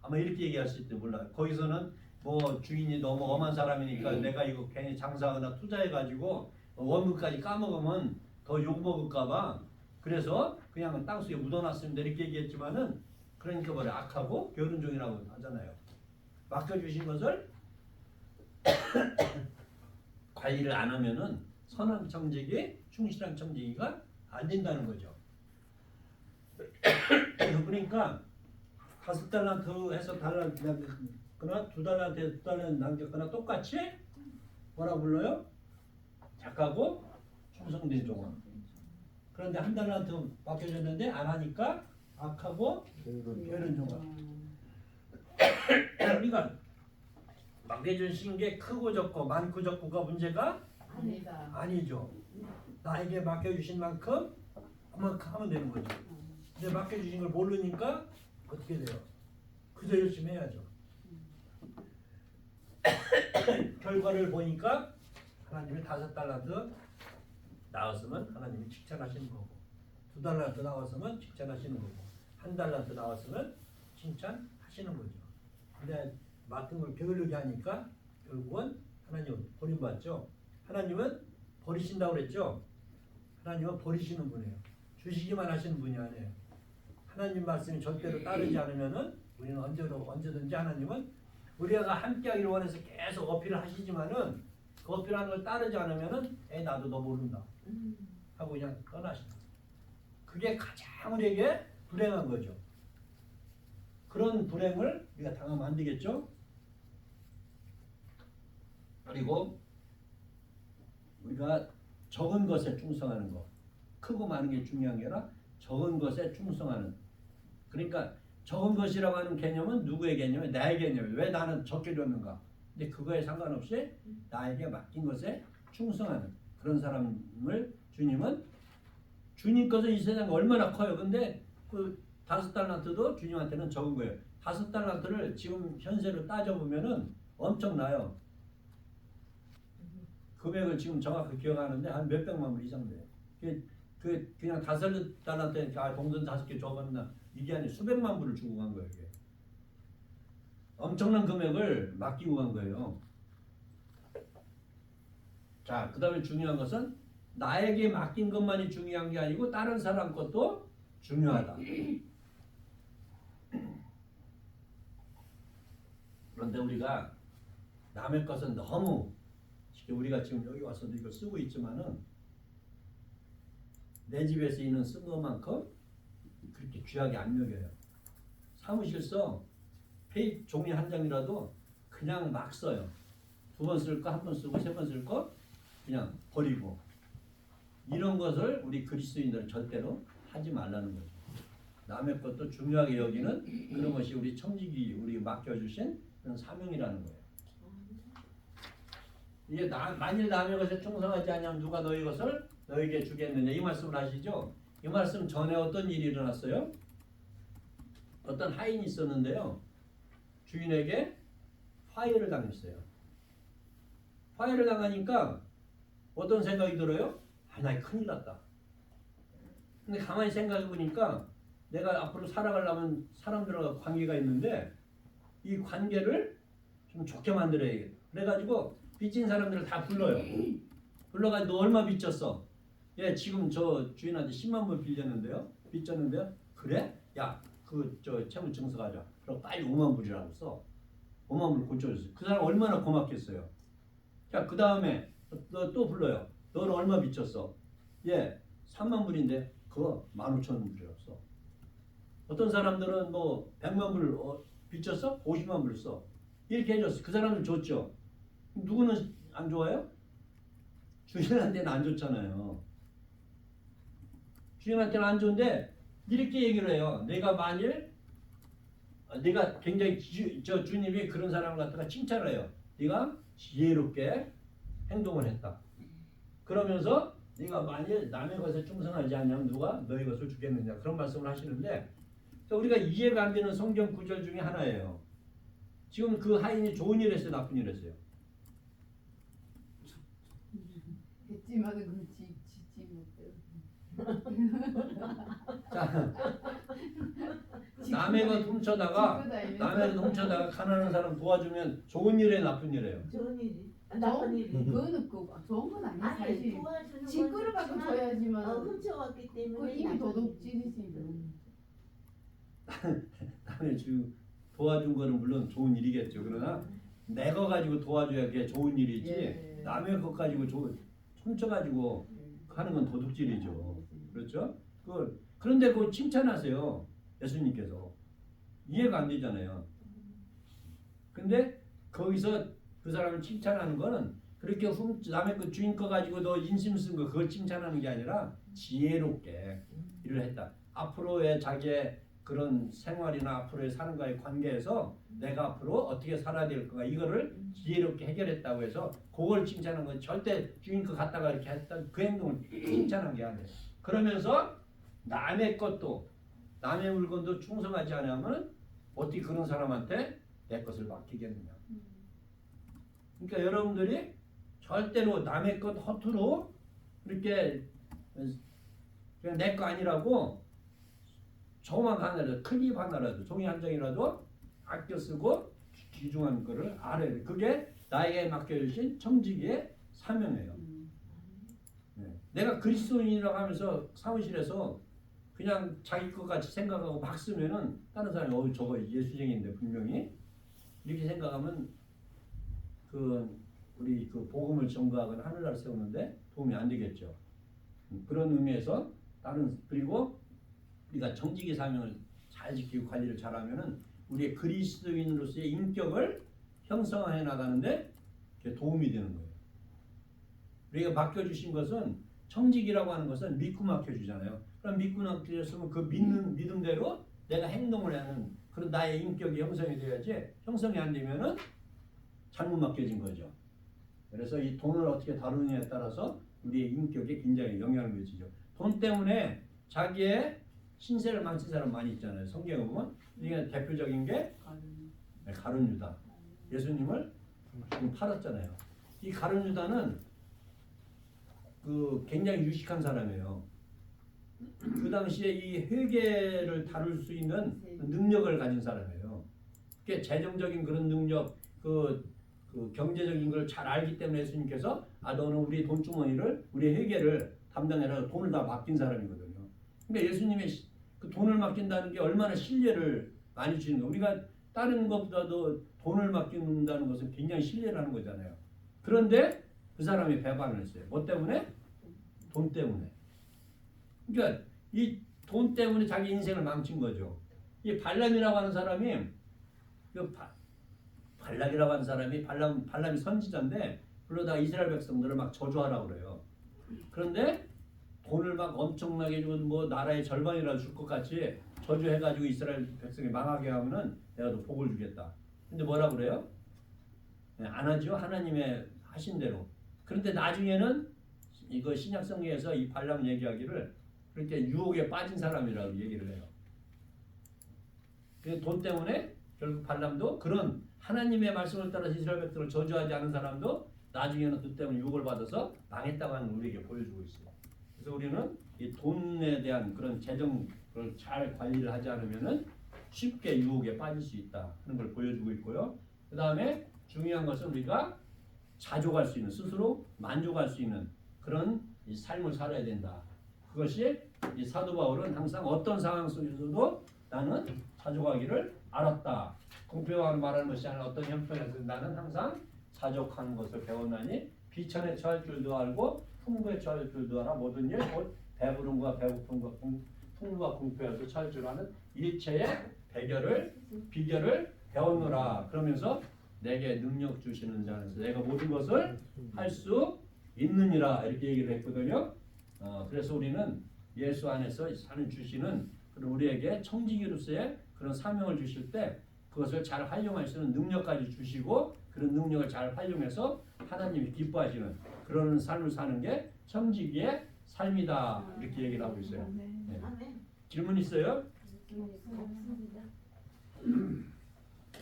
[SPEAKER 1] 아마 이렇게 얘기하실 때 몰라요. 거기서는 뭐 주인이 너무 엄한 사람이니까 내가 이거 괜히 장사하거나 투자해가지고 원금까지 까먹으면 더 욕먹을까봐 그래서 그냥 땅속에 묻어놨습니다 이렇게 얘기했지만은 그러니까 뭐래 악하고 게으른 종이라고 하잖아요. 맡겨주신 것을 관리를 안 하면은 선한 청지기, 충실한 청지기가 안 된다는 거죠. 그러니까 5달란트 해서 달란트 남겼거나 2달란트 해서 2달란트 남겼거나 똑같이 뭐라 불러요? 착하고 충성된 종아. 그런데 1달란트 맡겨줬는데 안 하니까 악하고 게으른 종아. 그러니까 맡겨주신 게 크고 적고 많고 적고가 문제가
[SPEAKER 5] 아니다.
[SPEAKER 1] 아니죠. 나에게 맡겨주신 만큼 그만큼 하면 되는 거죠. 근데 맡겨주신 걸 모르니까 어떻게 돼요? 그저 열심히 해야죠. 결과를 보니까 하나님이 5달란트 나왔으면 하나님이 칭찬하시는 거고 2달란트 나왔으면 칭찬하시는 거고 1달란트 나왔으면 칭찬하시는 거죠. 근데 맡은 걸 게으르게 하니까 결국은 하나님은 버림받죠. 하나님은 버리신다고 그랬죠. 하나님은 버리시는 분이에요. 주시기만 하시는 분이 아니에요. 하나님 말씀이 절대로 따르지 않으면은 우리는 언제든지 하나님은 우리가 함께하기를 원해서 계속 어필을 하시지만은 그 어필하는 걸 따르지 않으면은 나도 너 모른다 하고 그냥 떠나시는 거예요. 그게 가장 우리에게 불행한 거죠. 그런 불행을 우리가 당하면 안 되겠죠. 그리고 우리가 적은 것에 충성하는 거, 크고 많은 게 중요한 게 아니라 적은 것에 충성하는. 그러니까 적은 것이라고 하는 개념은 누구의 개념이에요? 나의 개념이에요. 왜 나는 적게 줬는가? 근데 그거에 상관없이 나에게 맡긴 것에 충성하는 그런 사람을 주님은 주님 것은 이 세상에 얼마나 커요. 근데 그 5달란트도 주님한테는 적은 거예요. 5달란트를 지금 현세로 따져보면은 엄청나요. 금액을 지금 정확히 기억하는데 한 몇백만 불 이상 돼요. 그냥 5달란트에 동전 5개 줘봤나 이게 아니라 수백만 불을 주고 간 거예요. 이게. 엄청난 금액을 맡기고 간 거예요. 자, 그 다음에 중요한 것은 나에게 맡긴 것만이 중요한 게 아니고 다른 사람 것도 중요하다. 그런데 우리가 남의 것은 너무 우리가 지금 여기 와서도 이걸 쓰고 있지만은 내 집에서 있는 쓴 것만큼 그렇게 귀하게 안 여겨요. 사무실서 페이 종이 한 장이라도 그냥 막 써요. 2번 쓸 거, 1번 쓰고 3번 쓸 거 그냥 버리고 이런 것을 우리 그리스도인들은 절대로 하지 말라는 거죠. 남의 것도 중요하게 여기는 그런 것이 우리 청지기 우리 맡겨주신 그런 사명이라는 거예요. 이게 만일 남의 것에 충성하지 않으면 누가 너희 것을 너에게 주겠느냐 이 말씀을 하시죠. 이 말씀 전에 어떤 일이 일어났어요? 어떤 하인이 있었는데요. 주인에게 화해를 당했어요. 화해를 당하니까 어떤 생각이 들어요? 나 큰일 났다. 근데 가만히 생각해 보니까 내가 앞으로 살아가려면 사람들과 관계가 있는데 이 관계를 좀 좋게 만들어야겠다. 그래가지고 빚진 사람들을 다 불러요. 불러가지고 너 얼마 빚졌어? 예, 지금 저 주인한테 10만 불 빌렸는데요. 빚졌는데요. 그래? 야, 저 채무 증서 가져. 그럼 빨리 5만 불이라고 써. 5만 불 고쳐줬어요. 그 사람 얼마나 고맙겠어요. 자, 그 다음에 너 또 불러요. 너는 얼마 빚졌어? 예, 3만 불인데 그거 15,000불이라고 써. 어떤 사람들은 뭐 100만 불 빚졌어? 50만 불 써. 이렇게 해줬어. 그 사람은 줬죠. 누구는 안 좋아요? 주인한테는 안 좋잖아요. 주인한테는 안 좋은데 이렇게 얘기를 해요. 내가 만일 네가 굉장히 저 주님이 그런 사람을 갖다가 칭찬을 해요. 네가 지혜롭게 행동을 했다. 그러면서 네가 만일 남의 것에 충성하지 않으면 누가 너희 것을 주겠느냐 그런 말씀을 하시는데 우리가 이해가 안 되는 성경 구절 중에 하나예요. 지금 그 하인이 좋은 일 했어요, 나쁜 일 했어요?
[SPEAKER 5] 했지만은 그 지지 못해.
[SPEAKER 1] 자, 남의 것 훔쳐다가 남의 것 훔쳐다가 가난한 사람 도와주면 좋은 일에 나쁜 일이에요.
[SPEAKER 2] 좋은 일이. 나쁜 일이.
[SPEAKER 5] 그거는 그 좋은 건 아니야
[SPEAKER 2] 아니
[SPEAKER 5] 사실.
[SPEAKER 2] 도와주는
[SPEAKER 5] 직구를 갖고
[SPEAKER 2] 건 좋지만,
[SPEAKER 5] 줘야지만.
[SPEAKER 2] 훔쳐왔기
[SPEAKER 5] 그
[SPEAKER 2] 때문에
[SPEAKER 5] 이미
[SPEAKER 2] 나쁜
[SPEAKER 5] 도둑질이지.
[SPEAKER 1] 남의 주 도와준 거는 물론 좋은 일이겠죠. 그러나 내 거 가지고 도와줘야 그게 좋은 일이지.
[SPEAKER 5] 예.
[SPEAKER 1] 남의 것 가지고 훔쳐가지고 하는 건 도둑질이죠. 그렇죠? 그런데 그걸 칭찬하세요. 예수님께서. 이해가 안 되잖아요. 근데 거기서 그 사람을 칭찬하는 거는 그렇게 남의 그 주인 거 가지고 너 인심 쓴 거 그걸 칭찬하는 게 아니라 지혜롭게 일을 했다. 앞으로의 자기의 그런 생활이나 앞으로의 사는 거의 관계에서 내가 앞으로 어떻게 살아야 될까 이거를 지혜롭게 해결했다고 해서 그걸 칭찬한 건 절대 주인 거 갖다가 이렇게 했던 그 행동을 칭찬한 게 아니에요. 그러면서 남의 것도 남의 물건도 충성하지 않으면 어떻게 그런 사람한테 내 것을 맡기겠느냐. 그러니까 여러분들이 절대로 남의 것 허투루 이렇게 그냥 내 거 아니라고 조그만 하나라도 클립 하나라도 종이 한 장이라도 아껴 쓰고 귀중한 거를 알아야 돼. 그게 나에게 맡겨주신 청지기의 사명이에요. 네. 내가 그리스도인이라고 하면서 사무실에서 그냥 자기 것 같이 생각하고 막 쓰면은 다른 사람이 저거 예수쟁이인데 분명히 이렇게 생각하면 우리 그 복음을 전가하거나 하늘나라 세우는데 도움이 안 되겠죠. 그런 의미에서 그리고 우리가 정직의 사명을 잘 지키고 관리를 잘하면은 우리의 그리스도인으로서의 인격을 형성해 나가는데 도움이 되는 거예요. 우리가 맡겨주신 것은 청직이라고 하는 것은 믿고 맡겨주잖아요. 그럼 믿고 맡겨줬으면 그 믿음대로 내가 행동을 하는 그런 나의 인격이 형성이 돼야지 형성이 안 되면은 잘못 맡겨진 거죠. 그래서 이 돈을 어떻게 다루느냐에 따라서 우리의 인격에 굉장히 영향을 미치죠. 돈 때문에 자기의 신세를 망친 사람 많이 있잖아요. 성경에 보면 이게 대표적인 게 가룟 유다. 예수님을 팔았잖아요. 이 가룟 유다는 굉장히 유식한 사람이에요. 그 당시에 이 회계를 다룰 수 있는 능력을 가진 사람이에요. 그게 재정적인 그런 능력, 그 경제적인 걸 잘 알기 때문에 예수님께서 너는 우리 돈주머니를 우리 회계를 담당해라 돈을 다 맡긴 사람이거든요. 그러니까 예수님의 그 돈을 맡긴다는 게 얼마나 신뢰를 많이 주는 거예요. 우리가 다른 것보다도 돈을 맡긴다는 것은 굉장히 신뢰를 하는 거잖아요. 그런데 그 사람이 배반을 했어요. 뭐 때문에? 돈 때문에. 그러니까 이 돈 때문에 자기 인생을 망친 거죠. 이 발람이라고 하는 사람이 발락이라고 하는 사람이 발람이 선지자인데 불러다가 이스라엘 백성들을 막 저주하라고 그래요. 그런데 돈을 막 엄청나게 주고 뭐 나라의 절반이라도 줄 것 같이 저주해가지고 이스라엘 백성이 망하게 하면은 내가 너 복을 주겠다. 근데 뭐라 그래요? 안 하죠. 하나님의 하신 대로. 그런데 나중에는 이거 신약 성경에서 이 발람 얘기하기를 그렇게 유혹에 빠진 사람이라고 얘기를 해요. 그 돈 때문에 결국 발람도 그런 하나님의 말씀을 따라서 이스라엘 백성을 저주하지 않은 사람도 나중에는 그 때문에 유혹을 받아서 망했다고 하는 우리에게 보여주고 있어요. 그래서 우리는 이 돈에 대한 그런 재정을 잘 관리를 하지 않으면은 쉽게 유혹에 빠질 수 있다 하는 걸 보여주고 있고요. 그 다음에 중요한 것은 우리가 자족할 수 있는 스스로 만족할 수 있는 그런 이 삶을 살아야 된다. 그것이 이 사도 바울은 항상 어떤 상황 속에서도 나는 자족하기를 알았다. 공표하는 말하는 것이 아니라 어떤 형편에서 나는 항상 자족하는 것을 배웠나니 비천에 처할 줄도 알고 풍부에 처할 줄도 알아 모든 일 곧 배부름과 배고픔과 풍부와 궁핍에서 처할 줄 아는 일체의 비결을 배웠노라. 그러면서 내게 능력 주시는 자는 내가 모든 것을 할 수 있느니라 이렇게 얘기를 했거든요. 그래서 우리는 예수 안에서 사는 주시는 우리에게 청지기로서의 그런 사명을 주실 때 그것을 잘 활용할 수 있는 능력까지 주시고 그런 능력을 잘 활용해서 하나님이 기뻐하시는 그런 삶을 사는 게 청지기의 삶이다 이렇게 얘기를 하고 있어요. 네.
[SPEAKER 2] 아멘.
[SPEAKER 1] 질문 있어요?
[SPEAKER 3] 없습니다.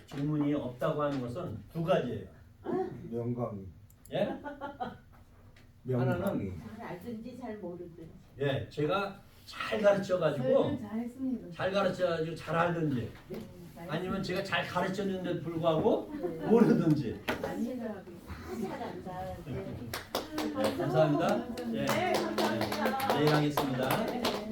[SPEAKER 1] 질문이 없다고 하는 것은 두 가지예요.
[SPEAKER 4] 명강이.
[SPEAKER 1] 예?
[SPEAKER 4] 명강이.
[SPEAKER 2] 잘 알든지 잘 모르든지.
[SPEAKER 1] 예, 제가 잘 가르쳐 가지고
[SPEAKER 5] 설명 잘했습니다.
[SPEAKER 1] 잘 가르쳐 가지고 잘 알든지
[SPEAKER 5] 잘했습니다.
[SPEAKER 1] 아니면 제가 잘 가르쳤는데도 불구하고 모르든지.
[SPEAKER 5] 아니다.
[SPEAKER 2] 잘한다.
[SPEAKER 1] 네, 감사합니다. 예,
[SPEAKER 2] 네, 감사합니다.
[SPEAKER 1] 내일 하겠습니다.
[SPEAKER 5] 네.